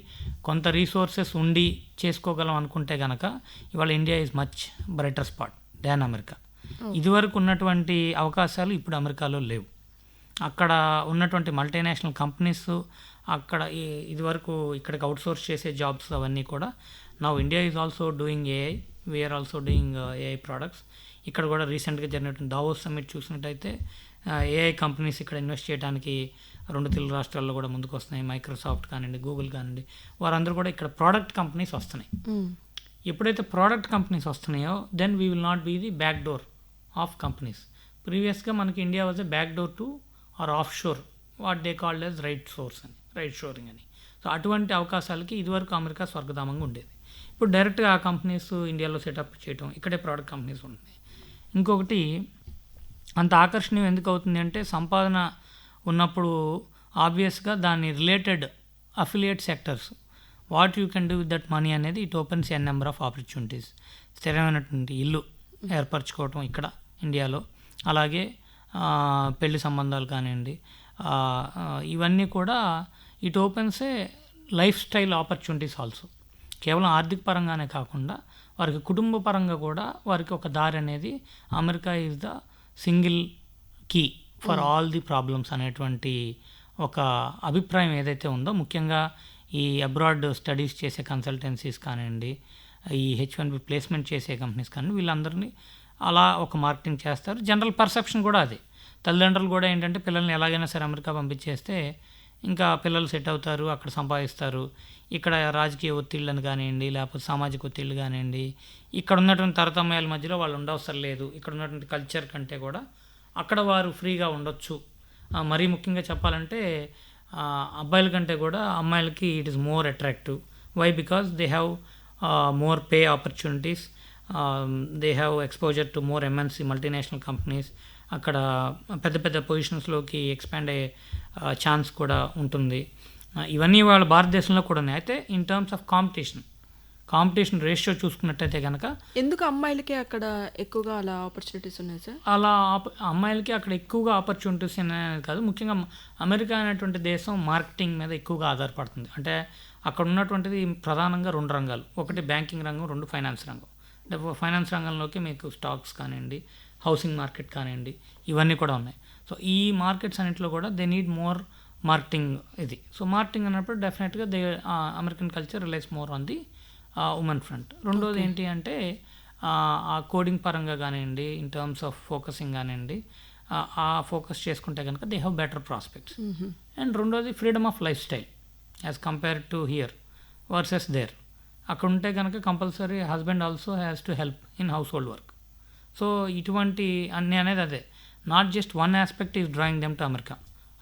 కొంత రీసోర్సెస్ ఉండి చేసుకోగలం అనుకుంటే కనుక ఇవాళ India is much brighter spot than America. ఇదివరకు ఉన్నటువంటి అవకాశాలు ఇప్పుడు అమెరికాలో లేవు. అక్కడ ఉన్నటువంటి మల్టీనేషనల్ కంపెనీస్ అక్కడ ఇదివరకు ఇక్కడికి అవుట్సోర్స్ చేసే జాబ్స్ అవన్నీ కూడా now India is also doing AI, we are also doing AI products. ఇక్కడ కూడా రీసెంట్గా జరిగినటువంటి దావోస్ సమ్మిట్ చూసినట్టయితే ఏఐ కంపెనీస్ ఇక్కడ ఇన్వెస్ట్ చేయడానికి 2 తెలుగు రాష్ట్రాల్లో కూడా ముందుకు వస్తున్నాయి. మైక్రోసాఫ్ట్ కానివ్వండి, గూగుల్ కానివ్వండి, వారందరూ కూడా ఇక్కడ ప్రోడక్ట్ కంపెనీస్ వస్తున్నాయి. ఎప్పుడైతే ప్రోడక్ట్ కంపెనీస్ వస్తున్నాయో then we will not be the back door of companies. ప్రీవియస్గా మనకి India was a back door to or offshore, what they called as right shoring అని. సో అటువంటి అవకాశాలకి ఇదివరకు అమెరికా స్వర్గధామంగా ఉండేది. ఇప్పుడు డైరెక్ట్గా ఆ కంపెనీస్ ఇండియాలో సెటప్ చేయడం, ఇక్కడే ప్రోడక్ట్ కంపెనీస్ ఉన్నాయి. ఇంకొకటి అంత ఆకర్షణీయం ఎందుకు అవుతుంది అంటే సంపాదన ఉన్నప్పుడు ఆబ్వియస్గా దాని related affiliate sectors, what you can do with that money అనేది it opens n number of opportunities. స్థిరమైనటువంటి ఇల్లు ఏర్పరచుకోవటం ఇక్కడ ఇండియాలో, అలాగే పెళ్లి సంబంధాలు కానివ్వండి, ఇవన్నీ కూడా it opens A life style opportunities also. కేవలం ఆర్థిక పరంగానే కాకుండా వారికి కుటుంబ పరంగా కూడా వారికి ఒక దారి అనేది, America is the single key for all the problems అనేటువంటి ఒక అభిప్రాయం ఏదైతే ఉందో, ముఖ్యంగా ఈ అబ్రాడ్ స్టడీస్ చేసే కన్సల్టెన్సీస్ కానివ్వండి, ఈ H1B ప్లేస్మెంట్ చేసే కంపెనీస్ కానీ వీళ్ళందరినీ అలా ఒక మార్కెటింగ్ చేస్తారు. జనరల్ పర్సెప్షన్ కూడా అది. తల్లిదండ్రులు కూడా ఏంటంటే పిల్లల్ని ఎలాగైనా సరే అమెరికా పంపించేస్తే ఇంకా పిల్లలు సెట్ అవుతారు, అక్కడ సంపాదిస్తారు. ఇక్కడ రాజకీయ ఒత్తిళ్ళని కానివ్వండి, లేకపోతే సామాజిక ఒత్తిళ్ళు కానివ్వండి, ఇక్కడ ఉన్నటువంటి తరతమ్యాల మధ్యలో వాళ్ళు ఉండవసరం లేదు. ఇక్కడ ఉన్నటువంటి కల్చర్ కంటే కూడా అక్కడ వారు ఫ్రీగా ఉండొచ్చు. మరీ ముఖ్యంగా చెప్పాలంటే అబ్బాయిల కంటే కూడా అమ్మాయిలకి it is more attractive. Why? Because they have more pay opportunities, they have exposure to more MNC multinational companies. అక్కడ పెద్ద పెద్ద పొజిషన్స్లోకి ఎక్స్పాండ్ అయ్యే ఛాన్స్ కూడా ఉంటుంది. ఇవన్నీ వాళ్ళ భారతదేశంలో కూడా ఉన్నాయి. అయితే in terms of competition ratio చూసుకున్నట్టయితే కనుక ఎందుకు అమ్మాయిలకి అక్కడ ఎక్కువగా అలా ఆపర్చునిటీస్ ఉన్నాయి సార్? అలా అమ్మాయిలకి అక్కడ ఎక్కువగా ఆపర్చునిటీస్ అనేది కాదు, ముఖ్యంగా అమెరికా అనేటువంటి దేశం మార్కెటింగ్ మీద ఎక్కువగా ఆధారపడుతుంది. అంటే అక్కడ ఉన్నటువంటిది ప్రధానంగా 2 రంగాలు, ఒకటి బ్యాంకింగ్ రంగం, 2 ఫైనాన్స్ రంగం. అంటే ఫైనాన్స్ రంగంలోకి మీకు స్టాక్స్ కానివ్వండి, హౌసింగ్ మార్కెట్ కానివ్వండి, ఇవన్నీ కూడా ఉన్నాయి. సో ఈ మార్కెట్స్ అన్నింటిలో కూడా దే నీడ్ మోర్ మార్కెటింగ్ ఇది. సో మార్కెటింగ్ అన్నప్పుడు డెఫినెట్గా American culture relies more on the women front. రెండోది ఏంటి అంటే ఆ కోడింగ్ పరంగా కానివ్వండి, ఇన్ టర్మ్స్ ఆఫ్ ఫోకసింగ్ కానివ్వండి, ఆ ఫోకస్ చేసుకుంటే కనుక they have better prospects. And రెండోది freedom of lifestyle as compared to here versus there. అక్కడ ఉంటే కనుక compulsory husband also has to help in household work. So ఇటువంటి అన్నీ అనేది అదే, not just one aspect is drawing them to America.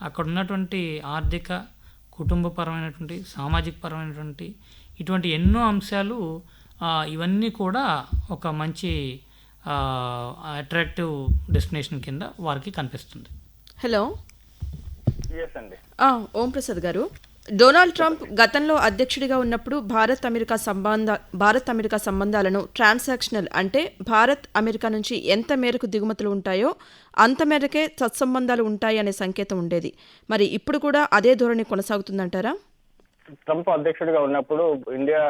అక్కడ ఉన్నటువంటి ఆర్థిక, కుటుంబపరమైనటువంటి, సామాజిక పరమైనటువంటి ఇటువంటి ఎన్నో అంశాలు, ఇవన్నీ కూడా ఒక మంచి అట్రాక్టివ్ డెస్టినేషన్ కింద వారికి కనిపిస్తుంది. హలో. ఎస్ అండి. ఓం ప్రసాద్ గారు, డొనాల్డ్ ట్రంప్ గతంలో అధ్యక్షుడిగా ఉన్నప్పుడు భారత్ అమెరికా సంబంధాలను ట్రాన్సాక్షనల్, అంటే భారత్ అమెరికా నుంచి ఎంత మేరకు దిగుమతులు ఉంటాయో అంత మేరకే సత్సంబంధాలు ఉంటాయి అనే సంకేతం ఉండేది. మరి ఇప్పుడు కూడా అదే ధోరణి కొనసాగుతుందంటారా? ట్రంప్ అధ్యక్షుడిగా ఉన్నప్పుడు ఇండియా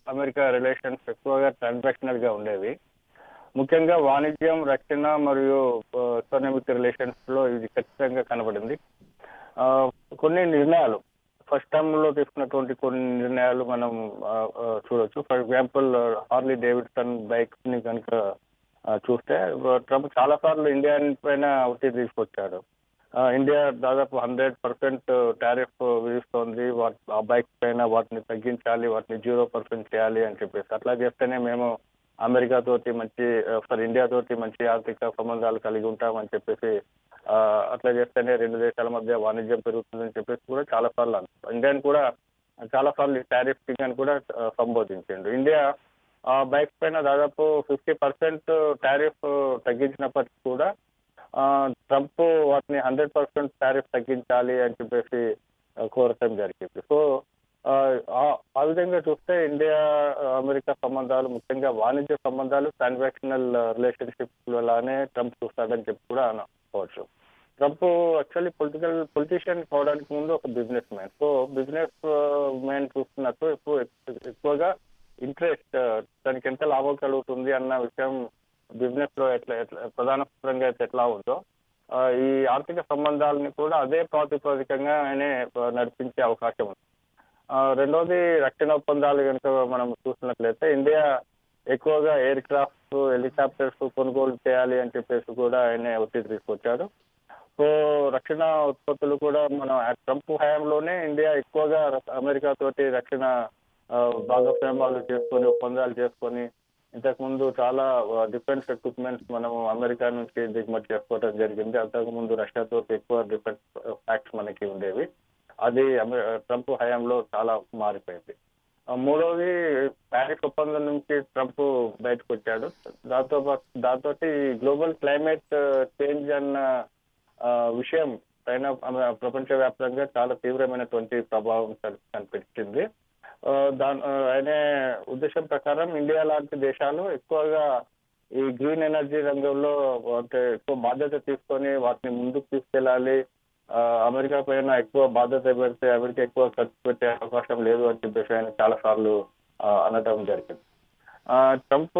అమెరికా రిలేషన్స్ ఎక్కువగా ట్రాన్సాక్షనల్ గా ఉండేవి. ముఖ్యంగా వాణిజ్యం, రక్షణ మరియు ఎకనామిక్ రిలేషన్స్ లో ఇది ఖచ్చితంగా కనబడింది. కొన్ని నిర్ణయాలు ఫస్ట్ టర్మ్ లో తీసుకున్నటువంటి కొన్ని నిర్ణయాలు మనం చూడొచ్చు. For example Harley Davidson bike ని కనుక చూస్తే ట్రంప్ చాలా సార్లు ఇండియా పైన ఒత్తిడి తీసుకొచ్చాడు. ఇండియా దాదాపు 100% టారిఫ్ విధిస్తోంది, ఆ బైక్ పైన వాటిని తగ్గించాలి, వాటిని 0% చేయాలి అని చెప్పేసి. అట్లా చేస్తేనే మేము అమెరికా తోటి మంచి ఇండియా తోటి మంచి ఆర్థిక సంబంధాలు కలిగి ఉంటామని చెప్పేసి అట్లా చేస్తేనే రెండు దేశాల మధ్య వాణిజ్యం పెరుగుతుందని చెప్పేసి కూడా చాలా సార్లు అన్నారు. ఇండియాని కూడా చాలా సార్లు టారిఫ్ కింగ్ అని కూడా సంబోధించిండు. ఇండియా బైక్స్ పైన దాదాపు 50% టారిఫ్ తగ్గించినప్పటికీ కూడా ట్రంప్ వాటిని 100% టారిఫ్ తగ్గించాలి అని చెప్పేసి కోరటం జరిగింది. సో ఆ విధంగా చూస్తే ఇండియా అమెరికా సంబంధాలు, ముఖ్యంగా వాణిజ్య సంబంధాలు ట్రాన్సాక్షనల్ రిలేషన్షిప్ లానే ట్రంప్ చూస్తాడని చెప్పి కూడా అనుకోవచ్చు. ట్రంప్ యాక్చువల్లీ పొలిటీషియన్ కావడానికి ముందు ఒక business man. So business man చూస్తున్నట్టు ఎక్కువగా ఇంట్రెస్ట్ దానికి ఎంత లాభం కలుగుతుంది అన్న విషయం బిజినెస్ లో ఎట్లా ప్రధాన సూత్రంగా అయితే ఎట్లా ఉందో ఈ ఆర్థిక సంబంధాలని కూడా అదే ప్రాతిపదికంగా ఆయనే నడిపించే అవకాశం ఉంది. రెండోది రక్షణ ఒప్పందాలు కనుక మనం చూసినట్లయితే ఇండియా ఎక్కువగా ఎయిర్ క్రాఫ్ట్, హెలికాప్టర్స్ కొనుగోలు చేయాలి అని చెప్పేసి కూడా ఆయనే ఒత్తిడి తీసుకొచ్చాడు. సో రక్షణ ఉత్పత్తులు కూడా మనం ట్రంప్ హయాంలోనే ఇండియా ఎక్కువగా అమెరికా తోటి రక్షణ భాగస్వామ్యాలు చేసుకొని, ఒప్పందాలు చేసుకొని, ఇంతకుముందు చాలా డిఫెన్స్ ఎక్విప్మెంట్స్ మనము అమెరికా నుంచి దిగుమతి చేసుకోవడం జరిగింది. అంతకుముందు రష్యాతో ఎక్కువ డిఫెన్స్ ఫ్యాక్ట్స్ మనకి ఉండేవి. అది ట్రంప్ హయాంలో చాలా మారిపోయింది. మూడవది ప్యారిస్ ఒప్పందం నుంచి ట్రంప్ బయటకు వచ్చాడు. దాంతో గ్లోబల్ క్లైమేట్ చేంజ్ అన్న విషయం పైన ప్రపంచవ్యాప్తంగా చాలా తీవ్రమైనటువంటి ప్రభావం కనిపించింది. ఆయన ఉద్దేశం ప్రకారం ఇండియా లాంటి దేశాలు ఎక్కువగా ఈ గ్రీన్ ఎనర్జీ రంగంలో అంటే ఎక్కువ బాధ్యత తీసుకొని వాటిని ముందుకు తీసుకెళ్ళాలి. అమెరికా పైన ఎక్కువ బాధ్యత పెడితే అమెరికా ఎక్కువ ఖర్చు పెట్టే అవకాశం లేదు అని చెప్పేసి ఆయన చాలా సార్లు అనడం జరిగింది. ట్రంప్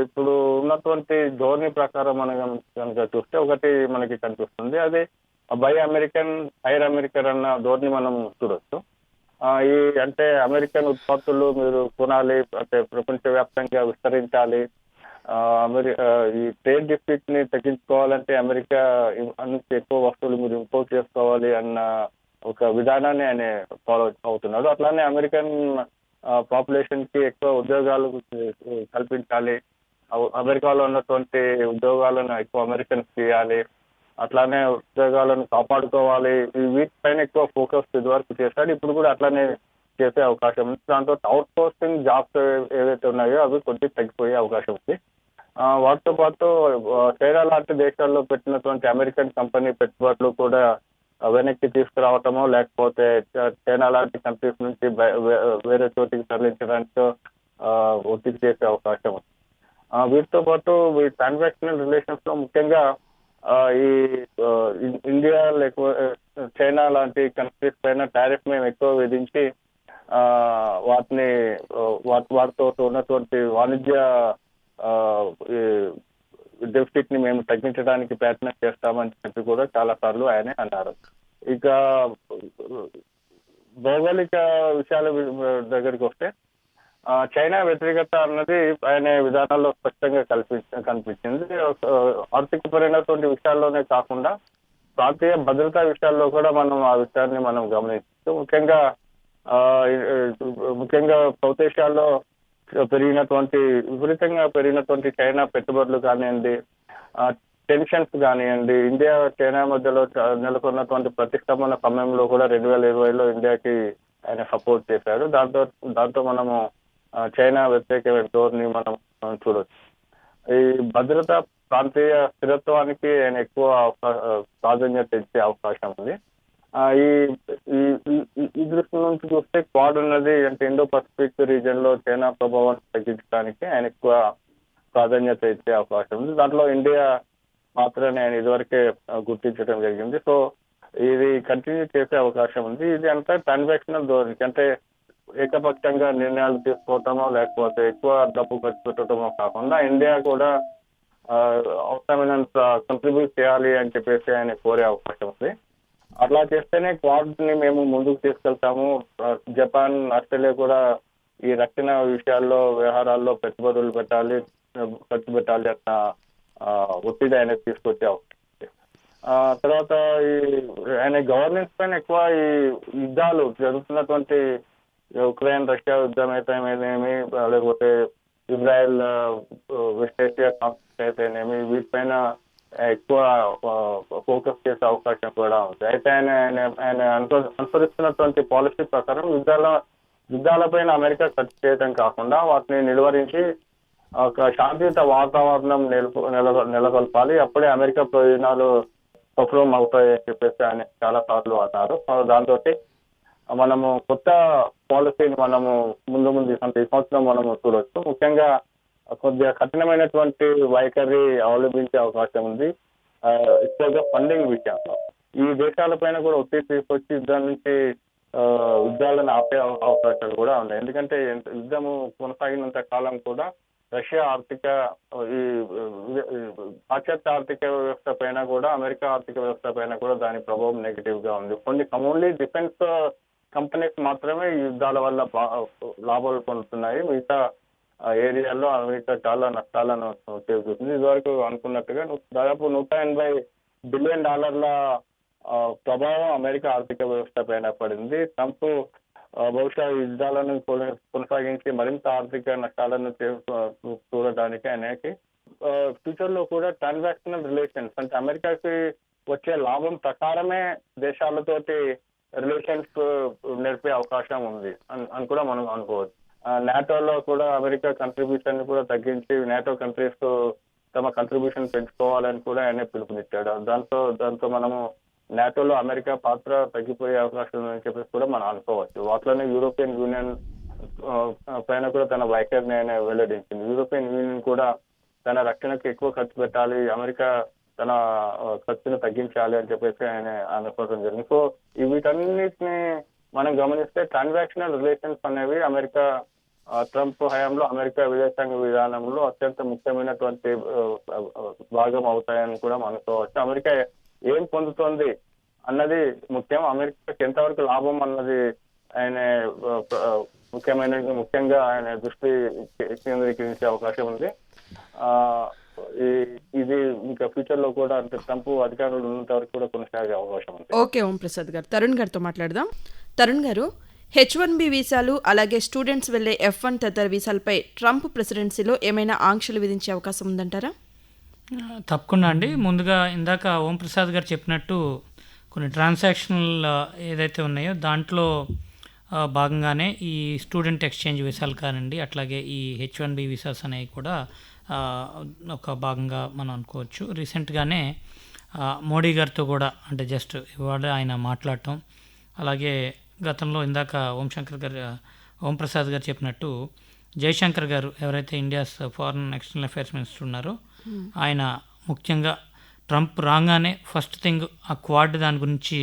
ఇప్పుడు ఉన్నటువంటి ధోరణి ప్రకారం మనం కనుక చూస్తే ఒకటి మనకి కనిపిస్తుంది, అది బై అమెరికన్ హైర్ అమెరికన్ అన్న ధోరణి మనం చూడొచ్చు. ఈ అంటే అమెరికన్ ఉత్పత్తులు మీరు కొనాలి, అంటే ప్రపంచవ్యాప్తంగా విస్తరించాలి, ఈ ట్రేడ్ డిఫిట్ ని తగ్గించుకోవాలంటే అమెరికా నుంచి ఎక్కువ వస్తువులు మీరు ఇంపోర్ట్ చేసుకోవాలి అన్న ఒక విధానాన్ని ఆయన ఫాలో అవుతున్నాడు. అట్లానే అమెరికన్ పాపులేషన్ కి ఎక్కువ ఉద్యోగాలు కల్పించాలి, అమెరికాలో ఉన్నటువంటి ఉద్యోగాలను ఎక్కువ అమెరికన్స్ చేయాలి, అట్లానే ఉద్యోగాలను కాపాడుకోవాలి. వీటిపైన ఎక్కువ ఫోకస్ ఇదివరకు చేశాడు. ఇప్పుడు కూడా అట్లానే చేసే అవకాశం ఉంది. దాంతో అవుట్ సోర్సింగ్ జాబ్స్ ఏవైతే ఉన్నాయో అవి కొద్దిగా తగ్గిపోయే అవకాశం ఉంది. వాటితో పాటు చైనా లాంటి దేశాల్లో పెట్టినటువంటి అమెరికన్ కంపెనీ పెట్టుబడులు కూడా వెనక్కి తీసుకురావటమో లేకపోతే చైనా లాంటి కంట్రీస్ నుంచి వేరే చోటికి తరలించడానికి ఒత్తిడి చేసే అవకాశం ఉంది. వీటితో పాటు ఈ ట్రాన్సాక్షనల్ రిలేషన్స్ లో ముఖ్యంగా ఈ ఇండియా లేకపోతే చైనా లాంటి కంట్రీస్ పైన టారిఫ్ మేము ఎక్కువ విధించి వాటితో ఉన్నటువంటి వాణిజ్య డెఫిసిట్ ని మేము తగ్గించడానికి ప్రయత్నం చేస్తామని చెప్పి కూడా చాలా సార్లు ఆయనే అన్నారు. ఇక భౌగోళిక విషయాల దగ్గరికి వస్తే చైనా వ్యతిరేకత అన్నది ఆయన విధానాల్లో స్పష్టంగా కనిపించింది. ఆర్థికపరమైనటువంటి విషయాల్లోనే కాకుండా ప్రాంతీయ భద్రతా విషయాల్లో కూడా మనం ఆ విషయాన్ని మనం గమనించవచ్చు. ముఖ్యంగా సౌత్ ఏషియాలో విపరీతంగా పెరిగినటువంటి చైనా పెట్టుబడులు కానివ్వండి, టెన్షన్స్ కానివ్వండి, ఇండియా చైనా మధ్యలో నెలకొన్నటువంటి ప్రతిష్టంభన సమయంలో కూడా 2020లో ఇండియాకి ఆయన సపోర్ట్ చేశాడు. దాంతో మనము చైనా వ్యతిరేక ధోరణి మనం చూడొచ్చు. ఈ భద్రత, ప్రాంతీయ స్థిరత్వానికి ఆయన ఎక్కువ ప్రాధాన్యత ఇచ్చే అవకాశం ఉంది. ఈ దృష్టి నుంచి చూస్తే క్వాడ్ ఉన్నది అంటే ఇండో పసిఫిక్ రీజియన్ లో చైనా ప్రభావాన్ని తగ్గించడానికి ఆయన ఎక్కువ ప్రాధాన్యత ఇచ్చే అవకాశం ఉంది. దాంట్లో ఇండియా మాత్రమే ఆయన ఇదివరకే గుర్తించడం జరిగింది. సో ఇది కంటిన్యూ చేసే అవకాశం ఉంది. ఇది అంతా ట్రాన్సాక్షనల్ ధోరణి, అంటే ఏకపక్షంగా నిర్ణయాలు తీసుకోవటమో లేకపోతే ఎక్కువ డబ్బు ఖర్చు పెట్టడమో కాకుండా ఇండియా కూడా అవసరమైనంత కంట్రిబ్యూట్ చేయాలి అని చెప్పేసి ఆయన కోరే అవకాశం ఉంది. అట్లా చేస్తేనే క్వాడ్ ని మేము ముందుకు తీసుకెళ్తాము. జపాన్, ఆస్ట్రేలియా కూడా ఈ రక్షణ విషయాల్లో వ్యవహారాల్లో పెట్టుబడులు పెట్టాలి, ఖర్చు పెట్టాలి అన్న ఒత్తిడి ఆయన తీసుకొచ్చే అవకాశం ఉంది. తర్వాత ఆయన గవర్నెన్స్ పైన ఎక్కువ ఈ యుద్ధాలు జరుగుతున్నటువంటి ఉక్రెయిన్ రష్యా యుద్ధం అయితేనేమి, లేకపోతే ఇజ్రాయెల్, వెస్ట్ ఏషియా కాన్ఫ్లిక్ట్ అయితేనేమి వీటిపైన ఎక్కువ ఫోకస్ చేసే అవకాశం కూడా ఉంది. అయితే ఆయన అనుసరిస్తున్నటువంటి పాలసీ ప్రకారం యుద్ధాలపైన అమెరికా ఖర్చు చేయడం కాకుండా వాటిని నిలువరించి ఒక శాంతియుత వాతావరణం నెలకొల్పాలి, అప్పుడే అమెరికా ప్రయోజనాలు సఫలం అవుతాయని చెప్పేసి ఆయన చాలా సార్లు అన్నారు. దాంతో మనము కొత్త పాలసీని మనము ముందు ఈ సంవత్సరం మనము చూడొచ్చు. ముఖ్యంగా కొద్దిగా కఠినమైనటువంటి వైఖరి అవలంబించే అవకాశం ఉంది, ఎక్కువగా ఫండింగ్ విషయంలో. ఈ దేశాలపైన కూడా ఒత్తిడి తీసుకొచ్చి యుద్ధాలను ఆపే అవకాశాలు కూడా ఉన్నాయి. ఎందుకంటే యుద్ధము కొనసాగినంత కాలం కూడా రష్యా ఈ పాశ్చాత్య ఆర్థిక వ్యవస్థ పైన కూడా, అమెరికా ఆర్థిక వ్యవస్థ పైన కూడా దాని ప్రభావం నెగిటివ్ గా ఉంది. ఓన్లీ డిఫెన్స్ కంపెనీస్ మాత్రమే ఈ యుద్ధాల వల్ల లాభాలు పొందుతున్నాయి. మిగతా ఏరియాల్లో అమెరికా చాలా నష్టాలను చేకూరుతుంది. ఇదివరకు అనుకున్నట్టుగా దాదాపు $180 బిలియన్ ప్రభావం అమెరికా ఆర్థిక వ్యవస్థ పైన పడింది. ట్రంప్ బహుశా యుద్ధాలను కొనసాగించి మరింత ఆర్థిక నష్టాలను చూడడానికి ఆయనకి ఫ్యూచర్ లో కూడా ట్రాన్సాక్షనల్ రిలేషన్స్, అంటే అమెరికాకి వచ్చే లాభం ప్రకారమే దేశాలతోటి రిలేషన్స్ నేర్పే అవకాశం ఉంది అని కూడా మనం అనుకోవచ్చు. నాటోలో కూడా అమెరికా కంట్రిబ్యూషన్ కూడా తగ్గించి నాటో కంట్రీస్ తమ కంట్రిబ్యూషన్ పెంచుకోవాలని కూడా ఆయన పిలుపునిచ్చాడు. దాంతో మనము నాటోలో అమెరికా పాత్ర తగ్గిపోయే అవకాశం ఉందని చెప్పేసి కూడా మనం అనుకోవచ్చు. వాటిలోనే యూరోపియన్ యూనియన్ పైన కూడా తన వైఖరిని ఆయన వెల్లడించింది. యూరోపియన్ యూనియన్ కూడా తన రక్షణకు ఎక్కువ ఖర్చు పెట్టాలి, అమెరికా తన ఖర్చును తగ్గించాలి అని చెప్పేసి ఆయన అనుకోవడం జరిగింది. సో వీటన్నిటిని మనం గమనిస్తే ట్రాన్సాక్షనల్ రిలేషన్స్ అనేవి ట్రంప్ హయాంలో అమెరికా విదేశాంగ విధానంలో అత్యంత ముఖ్యమైనటువంటి భాగం అవుతాయని కూడా అనుకోవచ్చు. అమెరికా ఏం పొందుతోంది అన్నది ముఖ్యం, అమెరికాకి ఎంతవరకు లాభం అన్నది ఆయన ముఖ్యంగా ఆయన దృష్టి కేంద్రీకరించే అవకాశం ఉంది. ఇది ఇంకా ఫ్యూచర్ లో కూడా అంటే ట్రంప్ అధికారులు ఉన్నంత వరకు కూడా కొనసాగే అవకాశం ఉంది. ఓకే ఓం ప్రసాద్ గారు, తరుణ్ గారితో మాట్లాడదాం. తరుణ్ గారు, H1B వీసాలు అలాగే స్టూడెంట్స్ వెళ్లే F1 తదితర వీసాలపై ట్రంప్ ప్రెసిడెన్సీలో ఏమైనా ఆంక్షలు విధించే అవకాశం ఉందంటారా? తప్పకుండా అండి. ముందుగా ఇందాక ఓం ప్రసాద్ గారు చెప్పినట్టు కొన్ని ట్రాన్సాక్షనల్ ఏదైతే ఉన్నాయో దాంట్లో భాగంగానే ఈ స్టూడెంట్ ఎక్స్చేంజ్ వీసాలు కానివ్వండి, అట్లాగే ఈ H1B వీసాస్ అనేవి కూడా ఒక భాగంగా మనం అనుకోవచ్చు. రీసెంట్గానే మోడీ గారితో కూడా అంటే జస్ట్ ఇవాళ ఆయన మాట్లాడటం, అలాగే గతంలో ఇందాక ఓం ప్రసాద్ గారు చెప్పినట్టు జయశంకర్ గారు ఎవరైతే India's foreign external affairs minister ఉన్నారో ఆయన ముఖ్యంగా ట్రంప్ రాగానే ఫస్ట్ థింగ్ ఆ క్వాడ్ దాని గురించి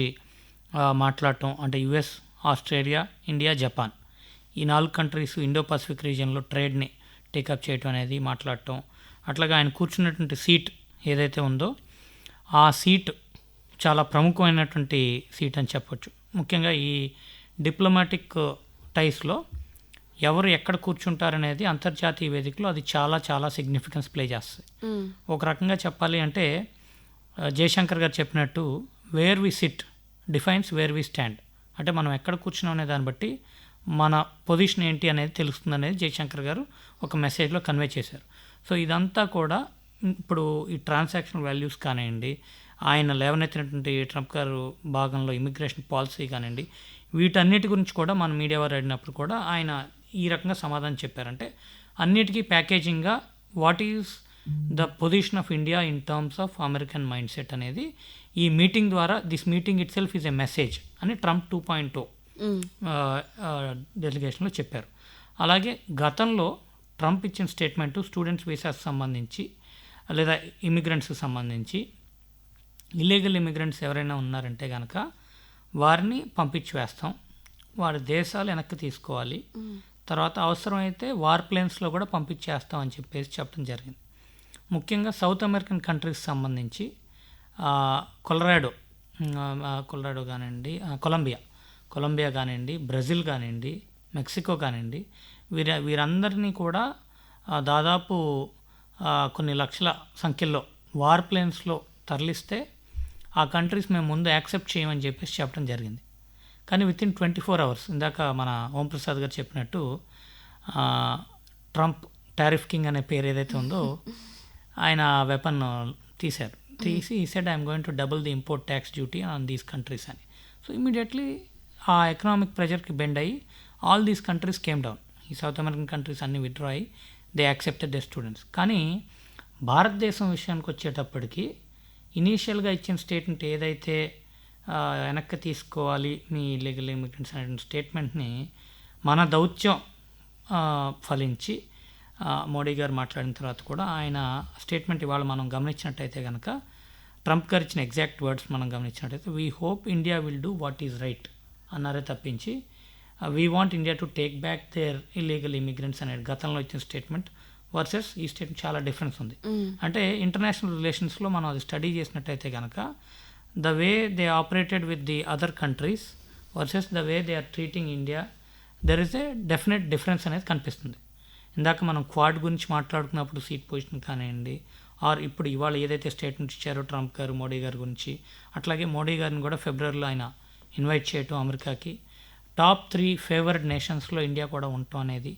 మాట్లాడటం, అంటే US, ఆస్ట్రేలియా, ఇండియా, జపాన్ ఈ 4 కంట్రీస్ ఇండో పసిఫిక్ రీజియన్లో ట్రేడ్ని టేకప్ చేయటం అనేది మాట్లాడటం. అట్లాగే ఆయన కూర్చున్నటువంటి సీట్ ఏదైతే ఉందో ఆ సీట్ చాలా ప్రముఖమైనటువంటి సీట్ అని చెప్పొచ్చు. ముఖ్యంగా ఈ డిప్లొమాటిక్ టైస్లో ఎవరు ఎక్కడ కూర్చుంటారనేది అంతర్జాతీయ వేదికలో అది చాలా చాలా సిగ్నిఫికెన్స్ ప్లే చేస్తుంది. ఒక రకంగా చెప్పాలి అంటే జయశంకర్ గారు చెప్పినట్టు where we sit defines where we stand, అంటే మనం ఎక్కడ కూర్చున్నాం అనే దాన్ని బట్టి మన పొజిషన్ ఏంటి అనేది తెలుస్తుంది అనేది జయశంకర్ గారు ఒక మెసేజ్లో కన్వే చేశారు. సో ఇదంతా కూడా ఇప్పుడు ఈ ట్రాన్సాక్షనల్ వాల్యూస్ కానివ్వండి, ఆయన లేవనెత్తినటువంటి ట్రంప్ గారు భాగంలో ఇమిగ్రేషన్ పాలసీ కానివ్వండి, వీటన్నిటి గురించి కూడా మన మీడియా వారు అడిగినప్పుడు కూడా ఆయన ఈ రకంగా సమాధానం చెప్పారంటే అన్నిటికీ ప్యాకేజింగ్గా what is the position of India in terms of American mindset అనేది ఈ మీటింగ్ ద్వారా this meeting itself is a message అని ట్రంప్ 2.0 డెలిగేషన్లో చెప్పారు. అలాగే గతంలో ట్రంప్ ఇచ్చిన స్టేట్మెంటు స్టూడెంట్స్ వీసాస్ సంబంధించి లేదా ఇమిగ్రెంట్స్కి సంబంధించి ఇల్లీగల్ ఇమిగ్రెంట్స్ ఎవరైనా ఉన్నారంటే కనుక వారిని పంపించి వేస్తాం, వారి దేశాలు వెనక్కి తీసుకోవాలి, తర్వాత అవసరమైతే వార్ ప్లేన్స్లో కూడా పంపించేస్తాం అని చెప్పేసి చెప్పడం జరిగింది. ముఖ్యంగా సౌత్ అమెరికన్ కంట్రీస్ సంబంధించి కొలరాడో కానివ్వండి, కొలంబియా కానివ్వండి, బ్రెజిల్ కానివ్వండి, మెక్సికో కానివ్వండి, వీరందరినీ కూడా దాదాపు కొన్ని లక్షల సంఖ్యలో వార్ ప్లేన్స్లో తరలిస్తే ఆ కంట్రీస్ మేము ముందు యాక్సెప్ట్ చేయమని చెప్పేసి చెప్పడం జరిగింది. కానీ వితిన్ 24 hours ఇందాక మన ఓం ప్రసాద్ గారు చెప్పినట్టు ట్రంప్ టారిఫ్ కింగ్ అనే పేరు ఏదైతే ఉందో ఆయన వెపన్ తీశారు. తీసి ఈ said I'm going to double the import tax duty on these countries అని. సో ఇమీడియట్లీ ఆ ఎకనామిక్ ప్రెషర్కి బెండ్ అయ్యి all these countries came down. ఈ సౌత్ అమెరికన్ కంట్రీస్ అన్ని విత్డ్రా అయ్యి దే యాక్సెప్టెడ్ ద స్టూడెంట్స్. కానీ భారతదేశం విషయానికి వచ్చేటప్పటికి ఇనీషియల్గా ఇచ్చిన స్టేట్మెంట్ ఏదైతే వెనక్కి తీసుకోవాలి మీ ఇల్లీగల్ ఇమిగ్రెంట్స్ అనే స్టేట్మెంట్ని మన దౌత్యం ఫలించి మోడీ గారు మాట్లాడిన తర్వాత కూడా ఆయన స్టేట్మెంట్ ఇవాళ మనం గమనించినట్టయితే కనుక ట్రంప్ గారు ఇచ్చిన ఎగ్జాక్ట్ వర్డ్స్ మనం గమనించినట్టయితే we hope India will do what is right అన్నారే తప్పించి we want India to take back their illegal immigrants అనేది గతంలో ఇచ్చిన స్టేట్మెంట్ వర్సెస్ ఈ స్టేట్మెంట్ చాలా డిఫరెన్స్ ఉంది. అంటే ఇంటర్నేషనల్ రిలేషన్స్లో మనం అది స్టడీ చేసినట్టయితే కనుక the way they operated with the other countries versus the way they are treating India there is a definite difference అనేది కనిపిస్తుంది. ఇందాక మనం క్వాడ్ గురించి మాట్లాడుకున్నప్పుడు సీట్ పొజిషన్ కానివ్వండి, ఆర్ ఇప్పుడు ఇవాళ ఏదైతే స్టేట్మెంట్ ఇచ్చారో ట్రంప్ గారు మోడీ గారి గురించి, అట్లాగే మోడీ గారిని కూడా ఫిబ్రవరిలో ఆయన ఇన్వైట్ చేయటం అమెరికాకి, టాప్ 3 ఫేవర్డ్ నేషన్స్లో ఇండియా కూడా ఉండటం అనేది,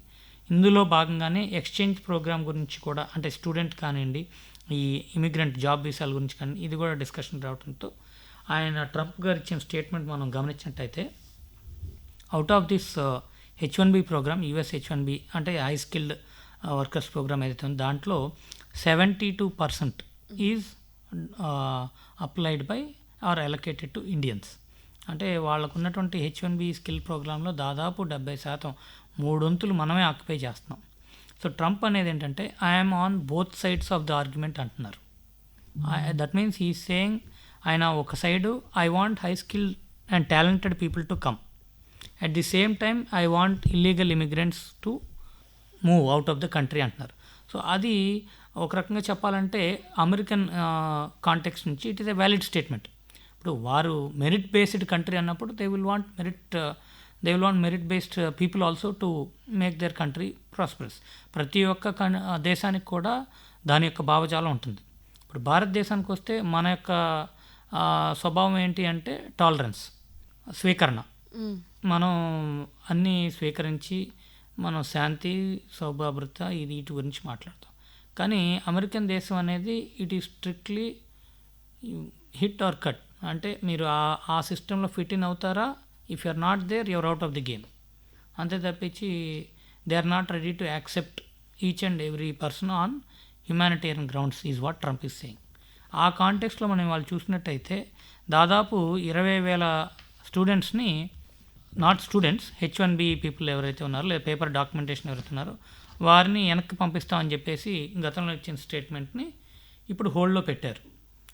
ఇందులో భాగంగానే ఎక్స్చేంజ్ ప్రోగ్రామ్ గురించి కూడా అంటే స్టూడెంట్ కానివ్వండి, ఈ ఇమిగ్రెంట్ జాబ్ వీసాల గురించి కానీ ఇది కూడా డిస్కషన్ రావడంతో ఆయన ట్రంప్ గారు ఇచ్చిన స్టేట్మెంట్ మనం గమనించినట్టయితే out of this H1B program, US H1B అంటే హై స్కిల్డ్ వర్కర్స్ ప్రోగ్రామ్ ఏదైతే ఉందో దాంట్లో 72% is applied by or allocated to Indians. అంటే వాళ్ళకు ఉన్నటువంటి H1B స్కిల్ ప్రోగ్రాంలో దాదాపు 70% 3 వంతులు మనమే ఆక్యుపై చేస్తున్నాం. సో ట్రంప్ అనేది ఏంటంటే I'm on both sides of the argument అంటున్నారు. దట్ మీన్స్ హీ సేయింగ్ ఆయన ఒక side I want high skilled and talented people to come, at the same time I want illegal immigrants to move out of the country అంటున్నారు. So అది ఒక రకంగా చెప్పాలంటే American context నుంచి it is a valid statement. ఇప్పుడు వారు merit based country అన్నప్పుడు they will want merit based people also to make their country prosperous. ప్రతి ఒక్క దేశానికి కూడా దాని యొక్క భావజాలం ఉంటుంది. ఇప్పుడు భారతదేశానికి వస్తే మన యొక్క స్వభావం ఏంటి అంటే టాలరెన్స్, స్వీకరణ. మనం అన్నీ స్వీకరించి మనం శాంతి సౌభాభృత వీటి గురించి మాట్లాడతాం. కానీ అమెరికన్ దేశం అనేది it is strictly hit or cut. అంటే మీరు ఆ సిస్టంలో ఫిట్ ఇన్ అవుతారా, if you are not there you're out of the game. అంతే తప్పించి they are not ready to accept each and every person on humanitarian grounds is what Trump is saying. ఆ కాంటెక్స్లో మనం వాళ్ళు చూసినట్టయితే దాదాపు 20,000 స్టూడెంట్స్ని, నాట్ స్టూడెంట్స్, H1B పీపుల్ ఎవరైతే ఉన్నారో లేదా పేపర్ డాక్యుమెంటేషన్ ఎవరైతే ఉన్నారో వారిని వెనక్కి పంపిస్తామని చెప్పేసి గతంలో ఇచ్చిన స్టేట్మెంట్ని ఇప్పుడు హోల్డ్లో పెట్టారు.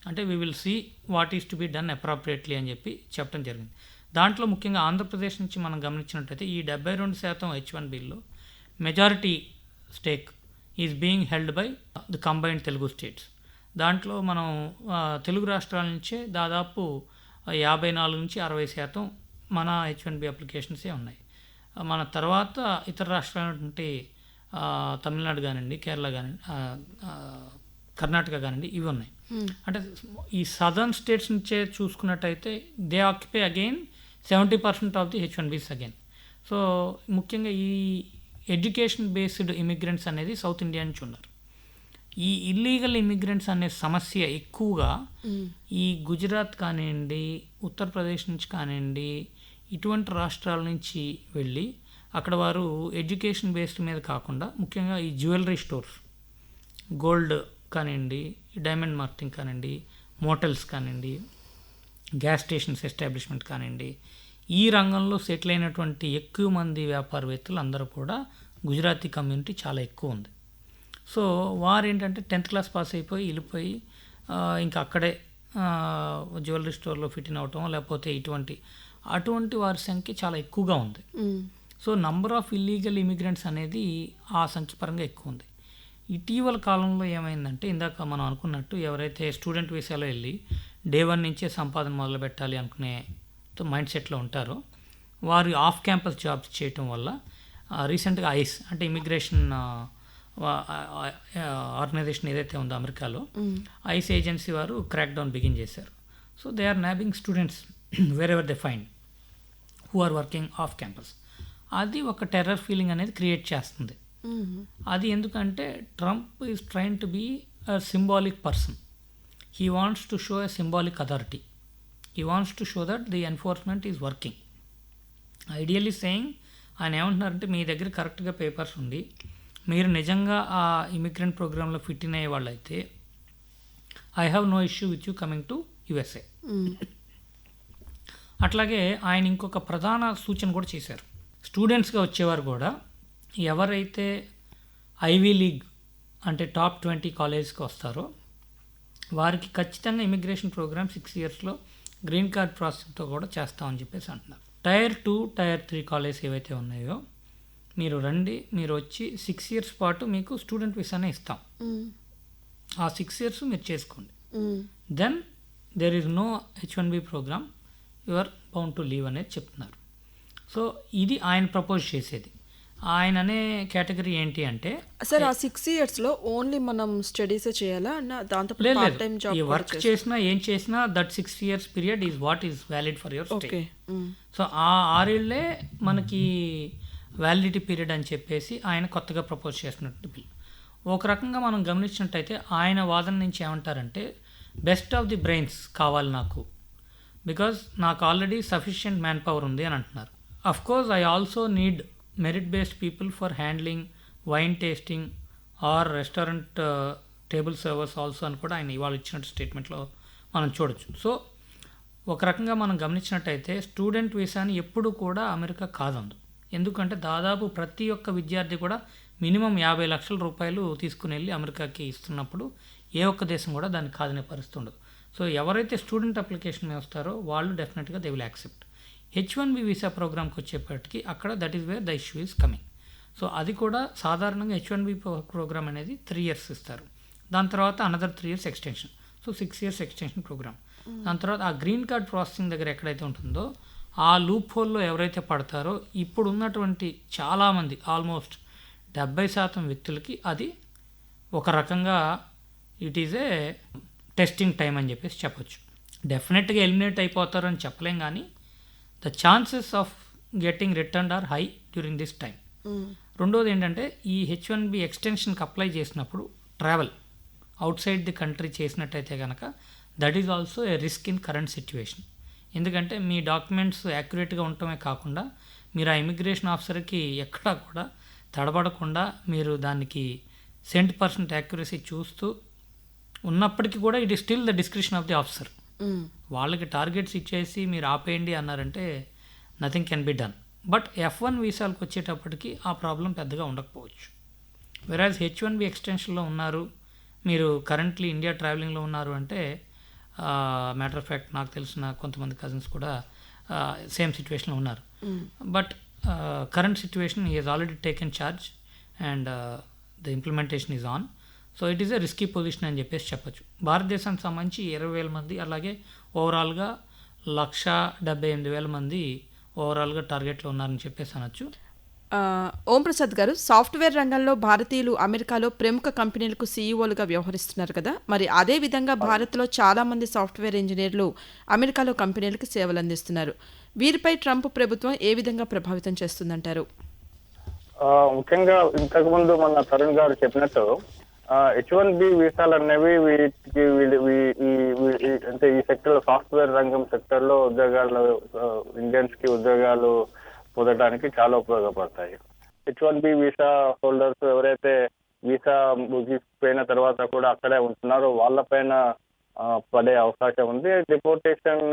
అంటే we will see what is to be done appropriately అని చెప్పి చెప్పడం జరిగింది. దాంట్లో ముఖ్యంగా ఆంధ్రప్రదేశ్ నుంచి మనం గమనించినట్టయితే ఈ 72% H1Bలో majority stake is being held by the combined Telugu states. దాంట్లో మనం తెలుగు రాష్ట్రాల నుంచే దాదాపు 54-60% మన H1B అప్లికేషన్సే ఉన్నాయి. మన తర్వాత ఇతర రాష్ట్రాలంటే తమిళనాడు కానివ్వండి, కేరళ కానివ్వండి, కర్ణాటక కానివ్వండి, ఇవి ఉన్నాయి. అంటే ఈ సదర్న్ స్టేట్స్ నుంచే చూసుకున్నట్టయితే they occupy again 70% of the H1Bs again. So ముఖ్యంగా ఈ ఎడ్యుకేషన్ బేస్డ్ ఇమిగ్రెంట్స్ అనేది సౌత్ ఇండియా నుంచి ఉన్నారు. ఈ ఇల్లీగల్ ఇమిగ్రెంట్స్ అనే సమస్య ఎక్కువగా ఈ గుజరాత్ కానివ్వండి, ఉత్తరప్రదేశ్ నుంచి కానివ్వండి, ఇటువంటి రాష్ట్రాల నుంచి వెళ్ళి అక్కడ వారు ఎడ్యుకేషన్ బేస్డ్ మీద కాకుండా ముఖ్యంగా ఈ జ్యువెలరీ స్టోర్స్, గోల్డ్ కానివ్వండి, డైమండ్ మార్కెటింగ్ కానివ్వండి, మోటల్స్ కానివ్వండి, గ్యాస్ స్టేషన్స్ ఎస్టాబ్లిష్మెంట్ కానివ్వండి, ఈ రంగంలో సెటిల్ అయినటువంటి ఎక్కువ మంది వ్యాపారవేత్తలు అందరూ కూడా గుజరాతీ కమ్యూనిటీ చాలా ఎక్కువ ఉంది. సో వారు ఏంటంటే 10th క్లాస్ పాస్ అయిపోయి వెళ్ళిపోయి ఇంకా అక్కడే జ్యువెలరీ స్టోర్లో ఫిట్ ఇన్ అవటం లేకపోతే అటువంటి వారి సంఖ్య చాలా ఎక్కువగా ఉంది. So number of illegal immigrants అనేది ఆ సంఖ్య పరంగా ఎక్కువ ఉంది. ఇటీవల కాలంలో ఏమైందంటే ఇందాక మనం అనుకున్నట్టు ఎవరైతే స్టూడెంట్ వీసాలో వెళ్ళి డే 1 నుంచే సంపాదన మొదలు పెట్టాలి అనుకునే మైండ్ సెట్లో ఉంటారో వారు ఆఫ్ క్యాంపస్ జాబ్స్ చేయటం వల్ల రీసెంట్గా ఐస్ అంటే ఇమిగ్రేషన్ ఆర్గనైజేషన్ ఏదైతే ఉందో అమెరికాలో, ఐస్ ఏజెన్సీ వారు క్రాక్ డౌన్ బిగిన్ చేశారు. So they are nabbing students wherever they find who are working off campus. అది ఒక టెర్రర్ ఫీలింగ్ అనేది క్రియేట్ చేస్తుంది అది ఎందుకంటే Trump is trying to be a symbolic person. He wants to show a symbolic authority. He wants to show that the enforcement is working. Ideally saying ఆయన ఏమంటున్నారంటే, మీ దగ్గర కరెక్ట్గా పేపర్స్ ఉంది, మీరు నిజంగా ఆ ఇమిగ్రెంట్ ప్రోగ్రాంలో ఫిట్ ఇన్ అయ్యే వాళ్ళు అయితే I have no issue with you coming to USA. అట్లాగే ఆయన ఇంకొక ప్రధాన సూచన కూడా చేశారు. స్టూడెంట్స్గా వచ్చేవారు కూడా ఎవరైతే ఐవీ లీగ్ అంటే టాప్ 20 కాలేజ్కి వస్తారో వారికి ఖచ్చితంగా ఇమిగ్రేషన్ ప్రోగ్రామ్ 6 ఇయర్స్లో గ్రీన్ కార్డ్ ప్రాసెస్తో కూడా చేస్తామని చెప్పేసి అంటున్నారు. టైర్ 2, టైర్ 3 కాలేజ్ ఏవైతే ఉన్నాయో మీరు రండి, మీరు వచ్చి 6 ఇయర్స్ పాటు మీకు స్టూడెంట్ వీసానే ఇస్తాం, ఆ 6 ఇయర్స్ మీరు చేసుకోండి, then there is no H1B program, you are bound to leave అనేది చెప్తున్నారు. సో ఇది ఆయన ప్రపోజ్ చేసేది. ఆయన అనే కేటగిరీ ఏంటి అంటే, సార్ ఆ 6 ఇయర్స్లో ఓన్లీ మనం స్టడీసే చేయాలా దాంతో లేదు పార్ట్ టైం జాబ్ ఈ వర్క్ చేసినా ఏం చేసినా that 6 years period is what is valid for your stay. Okay. So ఆ 6 ఏళ్లే మనకి వ్యాలిడిటీ పీరియడ్ అని చెప్పేసి ఆయన కొత్తగా ప్రపోజ్ చేసినట్టు బిల్. ఒక రకంగా మనం గమనించినట్టయితే ఆయన వాదన నుంచి ఏమంటారంటే, బెస్ట్ ఆఫ్ ది బ్రెయిన్స్ కావాలి నాకు, బికాజ్ నాకు ఆల్రెడీ సఫిషియంట్ మ్యాన్ పవర్ ఉంది అని అంటున్నారు. Of course I also need merit based people for handling wine tasting or restaurant table servers also అని కూడా ఆయన ఇవాళ ఇచ్చినట్టు స్టేట్మెంట్లో మనం చూడొచ్చు. సో ఒక రకంగా మనం గమనించినట్టయితే స్టూడెంట్ వీసాని ఎప్పుడు కూడా అమెరికా కాదందు. ఎందుకంటే దాదాపు ప్రతి ఒక్క విద్యార్థి కూడా మినిమం 50 లక్షల రూపాయలు తీసుకుని వెళ్ళి అమెరికాకి ఇస్తున్నప్పుడు ఏ ఒక్క దేశం కూడా దాన్ని కాదనే పరిస్థితి ఉండదు. సో ఎవరైతే స్టూడెంట్ అప్లికేషన్ మీద వస్తారో వాళ్ళు డెఫినెట్గా they will accept. H1B visa ప్రోగ్రామ్కి వచ్చేప్పటికి అక్కడ that is where the issue is coming. So అది కూడా సాధారణంగా H1B ప్రోగ్రామ్ అనేది 3 ఇయర్స్ ఇస్తారు, దాని తర్వాత another 3 years extension, so 6 years extension program. దాని తర్వాత ఆ గ్రీన్ కార్డ్ ప్రాసెసింగ్ దగ్గర ఎక్కడైతే ఉంటుందో ఆ లూప్ హోల్లో ఎవరైతే పడతారో ఇప్పుడు ఉన్నటువంటి చాలామంది ఆల్మోస్ట్ 70% వ్యక్తులకి అది ఒక రకంగా it is a testing time అని చెప్పేసి చెప్పొచ్చు. డెఫినెట్గా ఎలిమినేట్ అయిపోతారు అని చెప్పలేం, కానీ the chances of getting returned are high during this time. రెండోది ఏంటంటే, ఈ H1B ఎక్స్టెన్షన్కి అప్లై చేసినప్పుడు travel outside the country చేసినట్టయితే కనుక that is also a risk in current situation. ఎందుకంటే మీ డాక్యుమెంట్స్ యాక్యురేట్గా ఉండటమే కాకుండా మీరు ఆ ఇమిగ్రేషన్ ఆఫీసర్కి ఎక్కడా కూడా తడబడకుండా మీరు దానికి 100% యాక్యురసీ చూస్తూ ఉన్నప్పటికీ కూడా it is still the description of the officer. వాళ్ళకి టార్గెట్స్ ఇచ్చేసి మీరు ఆపేయండి అన్నారంటే nothing can be done. But F1 వీసాలకు వచ్చేటప్పటికి ఆ ప్రాబ్లం పెద్దగా ఉండకపోవచ్చు. వెరాజ్ H1B ఎక్స్టెన్షన్లో ఉన్నారు, మీరు కరెంట్లీ ఇండియా ట్రావెలింగ్లో ఉన్నారు అంటే, మ్యాటర్ ఆఫ్ ఫ్యాక్ట్ నాకు తెలిసిన కొంతమంది కజిన్స్ కూడా సేమ్ సిచ్యువేషన్లో ఉన్నారు. But current situation he he's already taken charge and the implementation is on. So it is a risky position అని చెప్పేసి చెప్పచ్చు. భారతదేశానికి సంబంధించి 20,000 మంది, అలాగే ఓవరాల్గా 178,000 మంది ఓవరాల్గా టార్గెట్లో ఉన్నారని చెప్పేసి అనొచ్చు. ఓం ప్రసాద్ గారు, సాఫ్ట్వేర్ రంగంలో భారతీయులు అమెరికాలో ప్రముఖ కంపెనీలకు సీఈఓలుగా వ్యవహరిస్తున్నారు కదా, మరి అదే విధంగా భారత్లో చాలామంది సాఫ్ట్వేర్ ఇంజనీర్లు అమెరికాలో కంపెనీలకు సేవలు అందిస్తున్నారు. వీరిపై ట్రంప్ ప్రభుత్వం ఏ విధంగా ప్రభావితం చేస్తుందంటారు? ముఖ్యంగా ఇంతకుముందు మన తరుణ్ గారు చెప్పినట్టు H1B వీసాలు అనేవి వీటికి అంటే ఈ సెక్టర్ సాఫ్ట్వేర్ రంగం సెక్టర్ లో ఉద్యోగాలు ఇండియన్స్ కి ఉద్యోగాలు పొందడానికి చాలా ఉపయోగపడతాయి. H1B వీసా హోల్డర్స్ ఎవరైతే వీసా ముగిసిపోయిన తర్వాత కూడా అక్కడే ఉంటున్నారో వాళ్ళపైన పడే అవకాశం ఉంది. డిపోర్టేషన్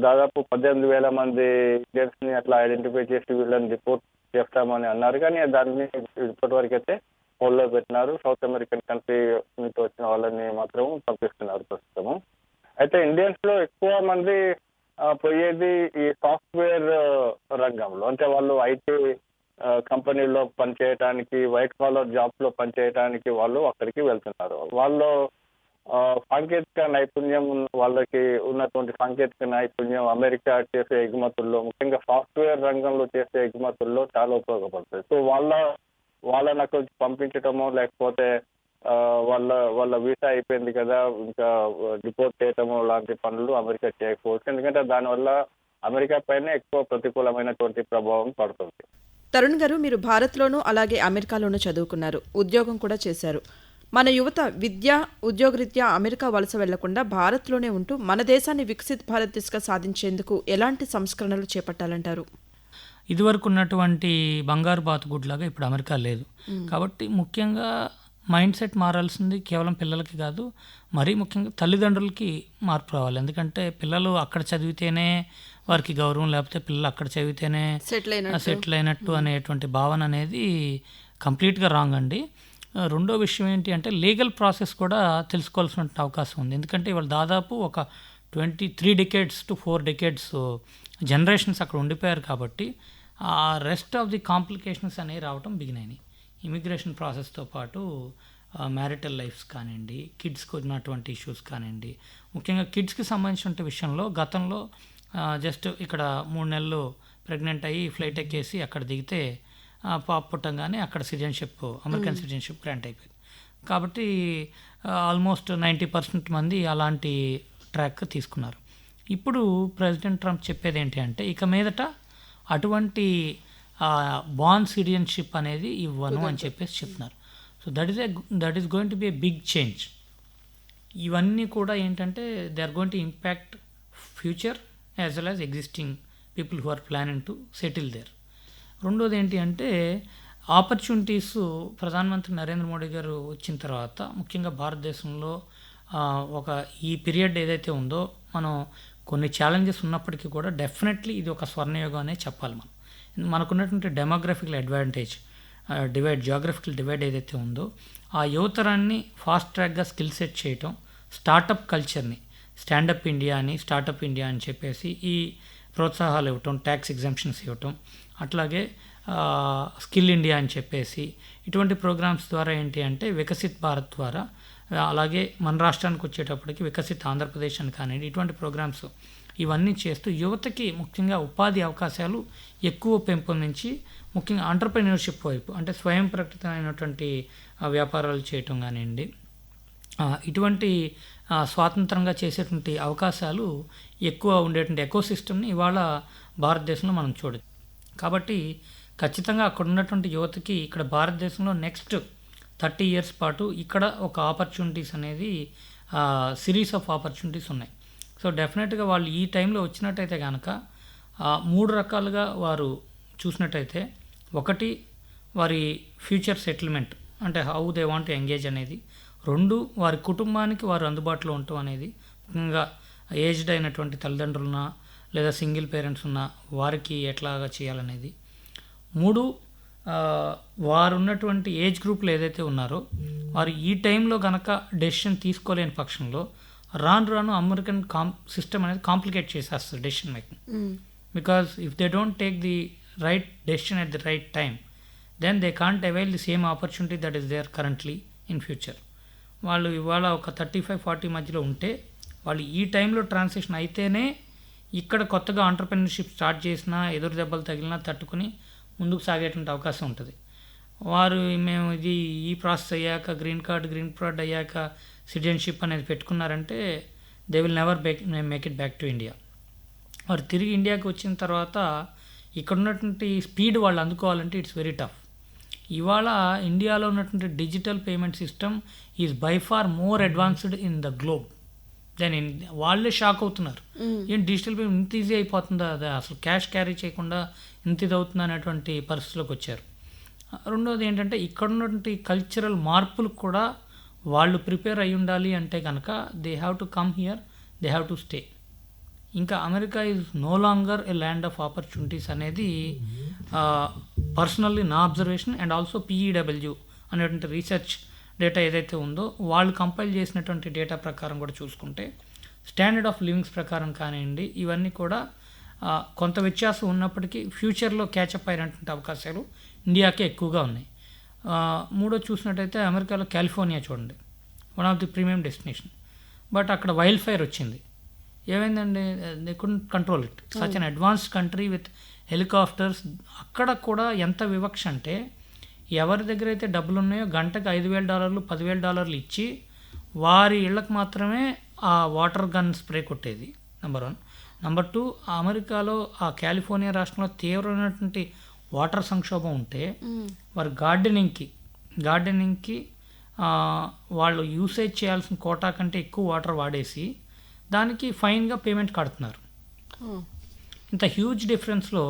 దాదాపు 18,000 మంది ఇండియన్స్ ని అట్లా ఐడెంటిఫై చేసి వీళ్ళని డిపోర్ట్ చేస్తామని అన్నారు, కానీ దాన్ని ఇప్పటి వరకు అయితే హోల్డ్లో పెట్టినారు. సౌత్ అమెరికన్ కంట్రీ నుంచి వచ్చిన వాళ్ళని మాత్రం పంపిస్తున్నారు ప్రస్తుతము. అయితే ఇండియన్స్ లో ఎక్కువ మంది పోయేది ఈ సాఫ్ట్వేర్ రంగంలో, అంటే వాళ్ళు ఐటీ కంపెనీలో పనిచేయడానికి, వైట్ కాలర్ జాబ్స్ లో పనిచేయడానికి వాళ్ళు అక్కడికి వెళ్తున్నారు. వాళ్ళు సాంకేతిక నైపుణ్యం, వాళ్ళకి ఉన్నటువంటి సాంకేతిక నైపుణ్యం అమెరికా చేసే ఎగుమతుల్లో, ముఖ్యంగా సాఫ్ట్వేర్ రంగంలో చేసే ఎగుమతుల్లో చాలా ఉపయోగపడుతుంది. సో వాళ్ళని అక్కడ పంపించటమో లేకపోతే వాళ్ళ వీసా అయిపోయింది కదా ఇంకా డిపోర్ట్ చేయటము లాంటి పనులు అమెరికా చేయకపోవచ్చు. ఎందుకంటే దానివల్ల అమెరికా పైన ఎక్కువ ప్రతికూలమైనటువంటి ప్రభావం పడుతుంది. తరుణ్ గారు, మీరు భారత్లోనూ అలాగే అమెరికాలోనూ చదువుకున్నారు, ఉద్యోగం కూడా చేశారు. మన యువత విద్య, ఉద్యోగరీత్యా అమెరికా వలస వెళ్లకుండా భారత్లోనే ఉంటూ మన దేశాన్ని వికసిత్ భారత్ దిశగా సాధించేందుకు ఎలాంటి సంస్కరణలు చేపట్టాలంటారు? ఇదివరకు ఉన్నటువంటి బంగారు బాతుగుడ్లాగా ఇప్పుడు అమెరికా లేదు. కాబట్టి ముఖ్యంగా మైండ్ సెట్ మారాల్సింది కేవలం పిల్లలకి కాదు, మరీ ముఖ్యంగా తల్లిదండ్రులకి మార్పు రావాలి. ఎందుకంటే పిల్లలు అక్కడ చదివితేనే వారికి గౌరవం, లేకపోతే పిల్లలు అక్కడ చదివితేనే సెటిల్ అయినట్టు అనేటువంటి భావన అనేది కంప్లీట్గా రాంగ్ అండి. రెండో విషయం ఏంటి అంటే లీగల్ ప్రాసెస్ కూడా తెలుసుకోవాల్సిన అవకాశం ఉంది. ఎందుకంటే ఇవాళ దాదాపు ఒక 23 decades to 4 decades జనరేషన్స్ అక్కడ ఉండిపోయారు. కాబట్టి ఆ రెస్ట్ ఆఫ్ ది కాంప్లికేషన్స్ అనేవి రావటం బిగినాయి. ఇమిగ్రేషన్ ప్రాసెస్తో పాటు మ్యారిటల్ లైఫ్స్ కానివ్వండి, కిడ్స్కి ఉన్నటువంటి ఇష్యూస్ కానివ్వండి, ముఖ్యంగా కిడ్స్కి సంబంధించిన విషయంలో గతంలో జస్ట్ ఇక్కడ 3 నెలలు ప్రెగ్నెంట్ అయ్యి ఫ్లైట్ ఎక్కేసి అక్కడ దిగితే పాప పుట్టంగానే అక్కడ సిటిజన్షిప్, అమెరికన్ సిటిజన్షిప్ గ్రాంట్ అయిపోయింది. కాబట్టి ఆల్మోస్ట్ 90% మంది అలాంటి ట్రాక్ తీసుకున్నారు. ఇప్పుడు ప్రెసిడెంట్ ట్రంప్ చెప్పేది ఏంటి అంటే ఇక మీదట అటువంటి బార్న్ సిటిజన్షిప్ అనేది ఇవ్వను అని చెప్పేసి చెప్తున్నారు. So that is going to be a big change. ఇవన్నీ కూడా ఏంటంటే they are going to impact future as well as existing people who are planning to settle there. రెండోది ఏంటి అంటే ఆపర్చునిటీస్ ప్రధానమంత్రి నరేంద్ర మోడీ గారు వచ్చిన తర్వాత ముఖ్యంగా భారతదేశంలో ఒక ఈ పీరియడ్ ఏదైతే ఉందో మనం కొన్ని ఛాలెంజెస్ ఉన్నప్పటికీ కూడా డెఫినెట్లీ ఇది ఒక స్వర్ణయుగం అనే చెప్పాలి. మనకున్నటువంటి డెమోగ్రఫికల్ అడ్వాంటేజ్ జియోగ్రఫికల్ డివైడ్ ఏదైతే ఉందో ఆ యువతరాన్ని ఫాస్ట్ ట్రాక్గా స్కిల్ సెట్ చేయటం, స్టార్టప్ కల్చర్ని స్టాండప్ ఇండియా అని స్టార్టప్ ఇండియా అని చెప్పేసి ఈ ప్రోత్సాహాలు ఇవ్వటం, ట్యాక్స్ ఎగ్జంప్షన్స్ ఇవ్వటం, అట్లాగే స్కిల్ ఇండియా అని చెప్పేసి ఇటువంటి ప్రోగ్రామ్స్ ద్వారా ఏంటి అంటే వికసిత్ భారత్ ద్వారా, అలాగే మన రాష్ట్రానికి వచ్చేటప్పటికి వికసిత్ ఆంధ్రప్రదేశ్ అని కానివ్వండి, ఇటువంటి ప్రోగ్రామ్స్ ఇవన్నీ చేస్తూ యువతకి ముఖ్యంగా ఉపాధి అవకాశాలు ఎక్కువ పెంపొందించి ముఖ్యంగా ఆంటర్ప్రెన్యూర్షిప్ వైపు అంటే స్వయం ప్రకటితమైనటువంటి వ్యాపారాలు చేయటం కానివ్వండి, ఇటువంటి స్వాతంత్రంగా చేసేటువంటి అవకాశాలు ఎక్కువ ఉండేటువంటి ఎకోసిస్టమ్ని ఇవాళ భారతదేశంలో మనం చూడదు. కాబట్టి ఖచ్చితంగా అక్కడ ఉన్నటువంటి యువతకి ఇక్కడ భారతదేశంలో నెక్స్ట్ 30 years పాటు ఇక్కడ ఒక ఆపర్చునిటీస్ అనేది సిరీస్ ఆఫ్ ఆపర్చునిటీస్ ఉన్నాయి. సో డెఫినెట్గా వాళ్ళు ఈ టైంలో వచ్చినట్టయితే కనుక 3 రకాలుగా వారు చూసినట్టయితే, ఒకటి వారి ఫ్యూచర్ సెటిల్మెంట్ అంటే how they want to engage అనేది, 2 వారి కుటుంబానికి వారు అందుబాటులో ఉండటం అనేది, ముఖ్యంగా ఏజ్డ్ అయినటువంటి తల్లిదండ్రులున్నా లేదా సింగిల్ పేరెంట్స్ ఉన్న వారికి ఎట్లాగా చేయాలనేది, 3 వారు ఉన్నటువంటి ఏజ్ గ్రూప్లో ఏదైతే ఉన్నారో వారు ఈ టైంలో కనుక డెసిషన్ తీసుకోలేని పక్షంలో రాను అమెరికన్ సిస్టమ్ అనేది కాంప్లికేట్ చేసేస్తుంది decision making. Because if they don't take the right decision at the right time, then they can't avail the same opportunity that is there currently in future. వాళ్ళు ఇవాళ ఒక 35-40 మధ్యలో ఉంటే వాళ్ళు ఈ టైంలో ట్రాన్సిషన్ అయితేనే ఇక్కడ కొత్తగా ఆంటర్ప్రెన్యూర్షిప్ స్టార్ట్ చేసినా ఎదురు దెబ్బలు తగిలినా తట్టుకుని ముందుకు సాగేటువంటి అవకాశం ఉంటుంది. వారు మేము ఈ ప్రాసెస్ అయ్యాక గ్రీన్ కార్డ్ అయ్యాక సిటిజన్షిప్ అనేది పెట్టుకున్నారంటే they will never make it back to India. వారు తిరిగి ఇండియాకి వచ్చిన తర్వాత ఇక్కడ ఉన్నటువంటి స్పీడ్ వాళ్ళు అందుకోవాలంటే ఇట్స్ వెరీ టఫ్. ఇవాళ ఇండియాలో ఉన్నటువంటి digital payment system is by far more advanced in the globe then వాళ్ళే షాక్ అవుతున్నారు. ఏం డిజిటల్ పేమెంట్ ఇంత ఈజీ అయిపోతుందా, అదే అసలు క్యాష్ క్యారీ చేయకుండా ఇంత ఇది అవుతుందా అనేటువంటి పరిస్థితిలోకి వచ్చారు. రెండోది ఏంటంటే ఇక్కడ ఉన్నటువంటి కల్చరల్ మార్పులకు కూడా వాళ్ళు ప్రిపేర్ అయి ఉండాలి అంటే కనుక they have to come here, they have to stay. ఇంకా America is no longer a land of opportunities అనేది పర్సనల్లీ నా అబ్జర్వేషన్ అండ్ ఆల్సో PEW అనేటువంటి రీసెర్చ్ డేటా ఏదైతే ఉందో వాళ్ళు కంపైల్ చేసినటువంటి డేటా ప్రకారం కూడా చూసుకుంటే స్టాండర్డ్ ఆఫ్ లివింగ్స్ ప్రకారం కానివ్వండి, ఇవన్నీ కూడా కొంత వ్యత్యాసం ఉన్నప్పటికీ ఫ్యూచర్లో క్యాచప్ అయినటువంటి అవకాశాలు ఇండియాకే ఎక్కువగా ఉన్నాయి. మూడో చూసినట్టయితే అమెరికాలో కాలిఫోర్నియా చూడండి, one of the premium destination. But అక్కడ వైల్డ్ ఫైర్ వచ్చింది. ఏమైందండి, they couldn't control it. Such an advanced country with helicopters. అక్కడ కూడా ఎంత వివక్ష అంటే ఎవరి దగ్గర అయితే డబ్బులు ఉన్నాయో గంటకు $5,000 $10,000 ఇచ్చి వారి ఇళ్లకు మాత్రమే ఆ వాటర్ గన్ స్ప్రే కొట్టేది. నెంబర్ 1. నెంబర్ 2, అమెరికాలో ఆ కాలిఫోర్నియా రాష్ట్రంలో తీవ్రమైనటువంటి వాటర్ సంక్షోభం ఉంటే వారు గార్డెనింగ్కి వాళ్ళు యూసేజ్ చేయాల్సిన కోటా కంటే ఎక్కువ వాటర్ వాడేసి దానికి ఫైన్గా పేమెంట్ కడుతున్నారు. ఇంత హ్యూజ్ డిఫరెన్స్లో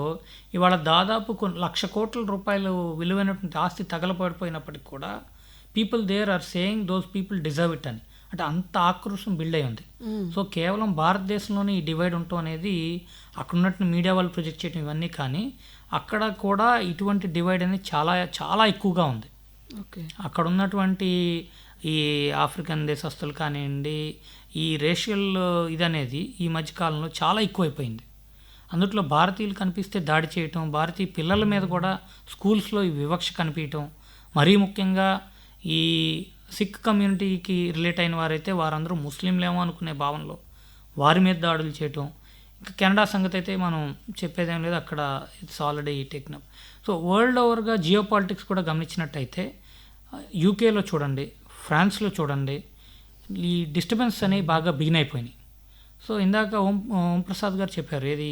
ఇవాళ దాదాపు కొన్ని 1,00,000 కోట్ల రూపాయలు విలువైనటువంటి ఆస్తి తగలపడిపోయినప్పటికి కూడా people there are saying those people deserve it అని, అంటే అంత ఆక్రోశం బిల్డ్ అయి ఉంది. సో కేవలం భారతదేశంలోనే ఈ డివైడ్ ఉండటం అనేది అక్కడ ఉన్నట్టు మీడియా వాళ్ళు ప్రొజెక్ట్ చేయడం ఇవన్నీ, కానీ అక్కడ కూడా ఇటువంటి డివైడ్ అనేది చాలా చాలా ఎక్కువగా ఉంది. అక్కడ ఉన్నటువంటి ఈ ఆఫ్రికన్ దేశస్తులు కానివ్వండి, ఈ రేషియల్ ఇది అనేది ఈ మధ్యకాలంలో చాలా ఎక్కువైపోయింది. అందుట్లో భారతీయులు కనిపిస్తే దాడి చేయటం, భారతీయ పిల్లల మీద కూడా స్కూల్స్లో ఈ వివక్ష కనిపించటం, మరీ ముఖ్యంగా ఈ సిక్ కమ్యూనిటీకి రిలేట్ అయిన వారైతే వారందరూ ముస్లింలేమో అనుకునే భావనలో వారి మీద దాడులు చేయటం. ఇంకా కెనడా సంగతి అయితే మనం చెప్పేదేం లేదు, అక్కడ ఇట్స్ ఆల్రెడీ టేక్నప్. సో వరల్డ్ ఓవర్గా జియో పాలిటిక్స్ కూడా గమనించినట్టయితే యూకేలో చూడండి, ఫ్రాన్స్లో చూడండి, ఈ డిస్టర్బెన్స్ అనేవి బాగా బిగిన్ అయిపోయినాయి. సో ఇందాక ఓం ప్రసాద్ గారు చెప్పారు, ఏది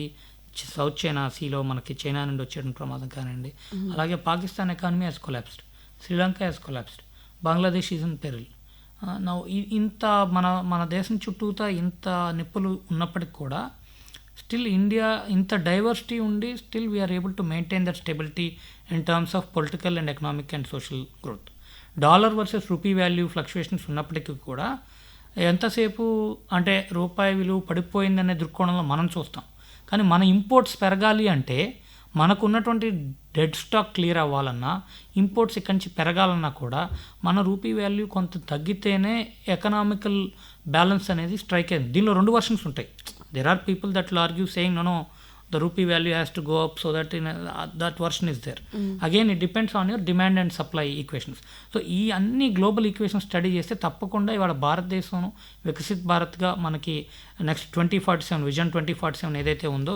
సౌత్ చైనా సీలో మనకి చైనా నుండి వచ్చేటువంటి ప్రమాదం కానివ్వండి, అలాగే Pakistan economy has collapsed, Sri Lanka has collapsed, Bangladesh is in peril. ఇంత మన దేశం చుట్టూతా ఇంత నిప్పులు ఉన్నప్పటికి కూడా స్టిల్ ఇండియా ఇంత డైవర్సిటీ ఉండి still we are able to maintain that stability in terms of political and economic and social growth. Dollar versus rupee value fluctuations ఉన్నప్పటికీ కూడా ఎంతసేపు అంటే రూపాయి విలువ పడిపోయిందనే దృక్కోణంలో మనం చూస్తాం, కానీ మన ఇంపోర్ట్స్ పెరగాలి అంటే మనకు ఉన్నటువంటి డెడ్ స్టాక్ క్లియర్ అవ్వాలన్నా, ఇంపోర్ట్స్ ఇక్కడి నుంచి పెరగాలన్నా కూడా మన రూపీ వాల్యూ కొంత తగ్గితేనే ఎకనామికల్ బ్యాలెన్స్ అనేది స్ట్రైక్ అయింది. దీనిలో 2 వర్షన్స్ ఉంటాయి. There are people that will argue saying no the rupee value has to go up, so that that version is there. Again it depends on your demand and supply equations. So ఈ అన్ని global equations study చేస్తే తప్పకుండా ఇవాళ భారతదేశం వికసిత్ భారత్గా మనకి next 2047 vision 2047 ఏదైతే ఉందో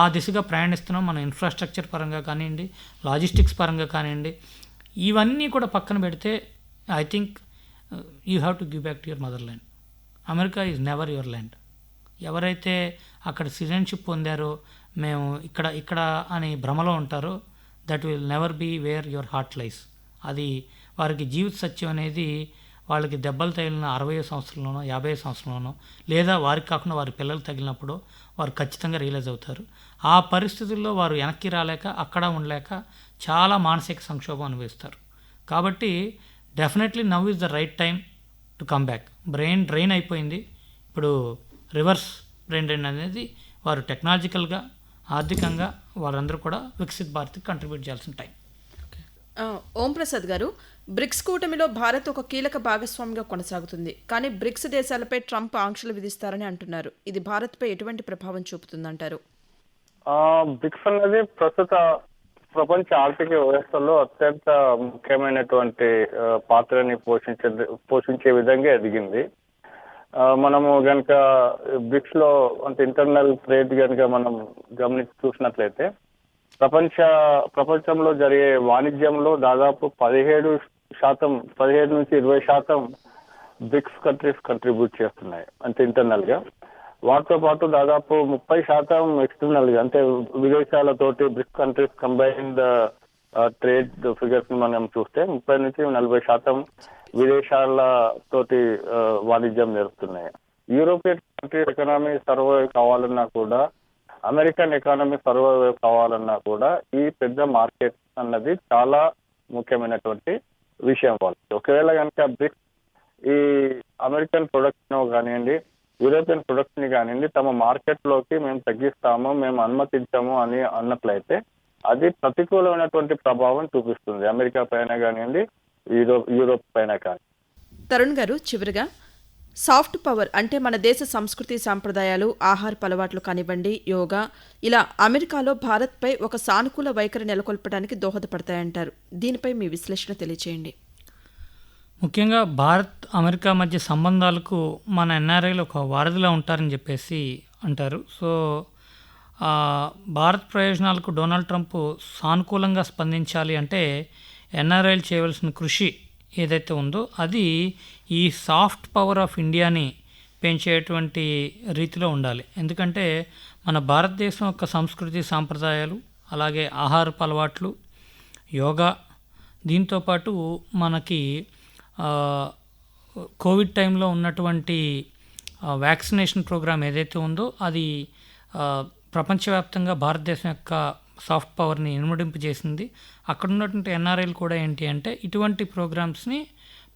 ఆ దిశగా ప్రయాణిస్తున్నాం. మన ఇన్ఫ్రాస్ట్రక్చర్ పరంగా కానివ్వండి, లాజిస్టిక్స్ పరంగా కానివ్వండి, ఇవన్నీ కూడా పక్కన పెడితే I think you have to give back to your motherland. America is never your land. ఎవరైతే అక్కడ సిటిజన్షిప్ పొందారో మేము ఇక్కడ అని భ్రమలో ఉంటారో, that will never be where your heart lies. అది వారికి జీవిత సత్యం అనేది వాళ్ళకి దెబ్బలు తగిలిన 60 సంవత్సరంలోనో 50 సంవత్సరంలోనో, లేదా వారికి కాకుండా వారి పిల్లలు తగిలినప్పుడు వారు ఖచ్చితంగా రియలైజ్ అవుతారు. ఆ పరిస్థితుల్లో వారు వెనక్కి రాలేక అక్కడ ఉండలేక చాలా మానసిక సంక్షోభం అనుభవిస్తారు. కాబట్టి definitely now is the right time to come back. Brain drain అయిపోయింది, ఇప్పుడు రివర్స్ బ్రెయిన్ డ్రైన్ అనేది వారు టెక్నాలజికల్గా, ఆర్థికంగా వారందరూ కూడా వికసిత్ భారత్కి కంట్రిబ్యూట్ చేయాల్సిన టైం. ఓం ప్రసాద్ గారు, బ్రిక్స్ కూటమిలో భారత్ ఒక కీలక భాగస్వామిగా కొనసాగుతుంది, కానీ బ్రిక్స్ దేశాలపై ట్రంప్ ఆంక్షలు విధిస్తారని అంటున్నారు. ఇది భారత్పై ఎటువంటి ప్రభావం చూపుతుందంటారు? బ్రిక్స్ అనేది ప్రస్తుత ప్రపంచ ఆర్థిక వ్యవస్థలో అత్యంత ముఖ్యమైనటువంటి పాత్రని పోషించే విధంగా ఎదిగింది. మనము కనుక బ్రిక్స్ లో అంటే ఇంటర్నల్ ట్రేడ్ కనుక మనం గమనించి చూసినట్లయితే ప్రపంచంలో జరిగే వాణిజ్యంలో దాదాపు 17 నుంచి 20% బ్రిక్స్ కంట్రీస్ కంట్రిబ్యూట్ చేస్తున్నాయి అంటే ఇంటర్నల్ గా. వాటితో పాటు దాదాపు 30% ఎక్స్టర్నల్ గా అంటే విదేశాలతోటి BRICS countries combined trade figures మనం చూస్తే 30 నుంచి 40% విదేశాలతోటి వాణిజ్యం జరుగుతున్నాయి. యూరోపియన్ కంట్రీస్ ఎకనామీ సర్వైవ్ కావాలన్నా కూడా, అమెరికన్ ఎకానమీ సర్వైవ్ కావాలన్నా కూడా ఈ పెద్ద మార్కెట్ అన్నది చాలా ముఖ్యమైనటువంటి విషయం వాళ్ళకి. ఒకవేళ కనుక బ్రిక్స్ ఈ అమెరికన్ ప్రొడక్ట్స్ కానివ్వండి, యూరోపియన్ ప్రొడక్ట్స్ ని కానివ్వండి తమ మార్కెట్ లోకి మేము తగ్గిస్తాము, మేము అనుమతించాము అని అన్నట్లయితే అది ప్రతికూలమైనటువంటి ప్రభావం చూపిస్తుంది అమెరికా పైన కానివ్వండి, యూరోప్ పైన కానీ. తరుణ్ గారు, చివరిగా సాఫ్ట్ పవర్ అంటే మన దేశ సంస్కృతి సాంప్రదాయాలు, ఆహారపు అలవాట్లు కానివ్వండి, యోగా, ఇలా అమెరికాలో భారత్పై ఒక సానుకూల వైఖరి నెలకొల్పడానికి దోహదపడతాయంటారు. దీనిపై మీ విశ్లేషణ తెలియచేయండి. ముఖ్యంగా భారత్ అమెరికా మధ్య సంబంధాలకు మన ఎన్ఆర్ఐలు ఒక వారధిలా ఉంటారని చెప్పేసి అంటారు. సో భారత్ ప్రయోజనాలకు డొనాల్డ్ ట్రంప్ సానుకూలంగా స్పందించాలి అంటే ఎన్ఆర్ఐలు చేయవలసిన కృషి ఏదైతే ఉందో అది ఈ సాఫ్ట్ పవర్ ఆఫ్ ఇండియాని పెంచేటువంటి రీతిలో ఉండాలి. ఎందుకంటే మన భారతదేశం యొక్క సంస్కృతి సాంప్రదాయాలు, అలాగే ఆహారపు అలవాట్లు, యోగా, దీంతోపాటు మనకి కోవిడ్ టైంలో ఉన్నటువంటి వ్యాక్సినేషన్ ప్రోగ్రామ్ ఏదైతే ఉందో అది ప్రపంచవ్యాప్తంగా భారతదేశం యొక్క సాఫ్ట్ పవర్ని ఇనుమడింపు చేసింది. అక్కడ ఉన్నటువంటి ఎన్ఆర్ఐలు కూడా ఏంటి అంటే ఇటువంటి ప్రోగ్రామ్స్ని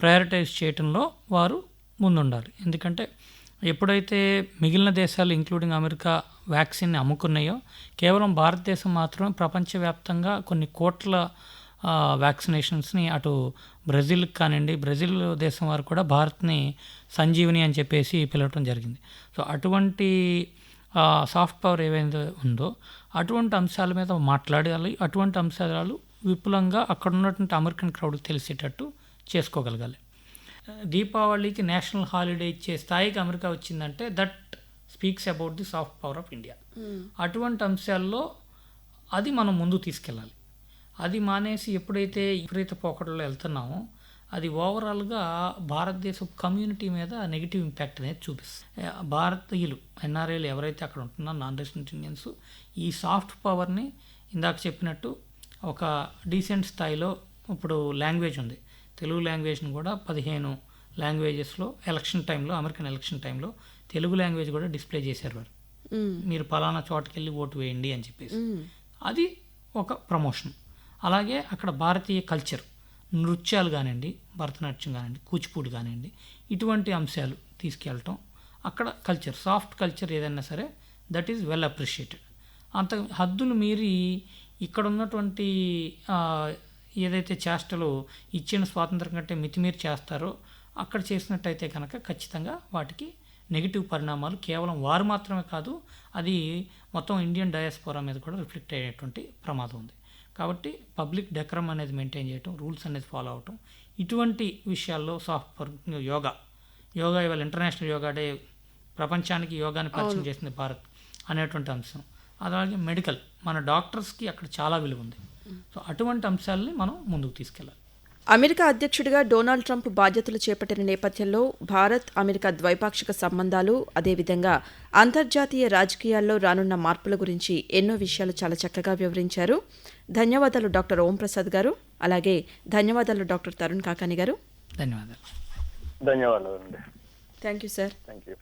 ప్రయారిటైజ్ చేయడంలో వారు ముందుండాలి. ఎందుకంటే ఎప్పుడైతే మిగిలిన దేశాలు ఇంక్లూడింగ్ అమెరికా వ్యాక్సిన్ని అమ్ముకున్నాయో, కేవలం భారతదేశం మాత్రమే ప్రపంచవ్యాప్తంగా కొన్ని కోట్ల వ్యాక్సినేషన్స్ని అటు బ్రెజిల్కి కానివ్వండి, బ్రెజిల్ దేశం వారు కూడా భారత్ని సంజీవని అని చెప్పేసి పిలవటం జరిగింది. సో అటువంటి సాఫ్ట్ పవర్ ఏవైతే ఉందో అటువంటి అంశాల మీద మాట్లాడాలి. అటువంటి అంశాలు విపులంగా అక్కడ ఉన్నటువంటి అమెరికన్ క్రౌడ్కి తెలిసేటట్టు చేసుకోగలగాలి. దీపావళికి నేషనల్ హాలిడే ఇచ్చే స్థాయికి అమెరికా వచ్చిందంటే that speaks about the soft power of India. అటువంటి అంశాల్లో అది మనం ముందు తీసుకెళ్ళాలి. అది మానేసి ఎప్పుడైతే విపరీత పోకడలో వెళ్తున్నామో అది ఓవరాల్గా భారతదేశ కమ్యూనిటీ మీద నెగిటివ్ ఇంపాక్ట్ అనేది చూపిస్తుంది. భారతీయులు ఎన్ఆర్ఐలు ఎవరైతే అక్కడ ఉంటున్నారో నాన్ రెసిడెంట్ ఇండియన్స్ ఈ సాఫ్ట్ పవర్ని ఇందాక చెప్పినట్టు ఒక డీసెంట్ స్థాయిలో, ఇప్పుడు లాంగ్వేజ్ ఉంది, తెలుగు లాంగ్వేజ్ని కూడా 15 లాంగ్వేజెస్లో ఎలక్షన్ టైంలో, అమెరికన్ ఎలక్షన్ టైంలో తెలుగు లాంగ్వేజ్ కూడా డిస్ప్లే చేశారు వారు. మీరు పలానా చోటుకి వెళ్ళి ఓటు వేయండి అని చెప్పేసి, అది ఒక ప్రమోషన్. అలాగే అక్కడ భారతీయ కల్చర్, నృత్యాలు కానివ్వండి, భరతనాట్యం కానివ్వండి, కూచిపూడి కానివ్వండి, ఇటువంటి అంశాలు తీసుకెళ్ళటం, అక్కడ కల్చర్, సాఫ్ట్ కల్చర్ ఏదైనా సరే దట్ ఈజ్ వెల్ అప్రిషియేటెడ్. అంత హద్దులు మీరి ఇక్కడ ఉన్నటువంటి ఏదైతే చేష్టలు ఇచ్చిన స్వాతంత్రం కంటే మితిమీరి చేస్తారో అక్కడ చేసినట్టయితే కనుక ఖచ్చితంగా వాటికి నెగిటివ్ పరిణామాలు కేవలం వారు మాత్రమే కాదు, అది మొత్తం ఇండియన్ డయాస్పోరా మీద కూడా రిఫ్లెక్ట్ అయ్యేటువంటి ప్రమాదం ఉంది. కాబట్టి పబ్లిక్ డెకరం అనేది మెయింటైన్ చేయటం, రూల్స్ అనేది ఫాలో అవటం, ఇటువంటి విషయాల్లో సాఫ్ట్ యోగా ఇవాళ ఇంటర్నేషనల్ యోగా డే, ప్రపంచానికి యోగాని పరిచయం చేసింది భారత్ అనేటువంటి అంశం. అలాగే మెడికల్, మన డాక్టర్స్కి అక్కడ చాలా విలువ ఉంది. సో అటువంటి అంశాలని మనం ముందుకు తీసుకెళ్ళాలి. అమెరికా అధ్యక్షుడిగా డొనాల్డ్ ట్రంప్ బాధ్యతలు చేపట్టిన నేపథ్యంలో భారత్ అమెరికా ద్వైపాక్షిక సంబంధాలు, అదేవిధంగా అంతర్జాతీయ రాజకీయాల్లో రానున్న మార్పుల గురించి ఎన్నో విషయాలు చాలా చక్కగా వివరించారు. ధన్యవాదాలు డాక్టర్ ఓంప్రసాద్ గారు. అలాగే ధన్యవాదాలు డాక్టర్ తరుణ్ కాకాని గారు. ధన్యవాదాలు. ధన్యవాదాలు అండి. Thank you sir. Thank you.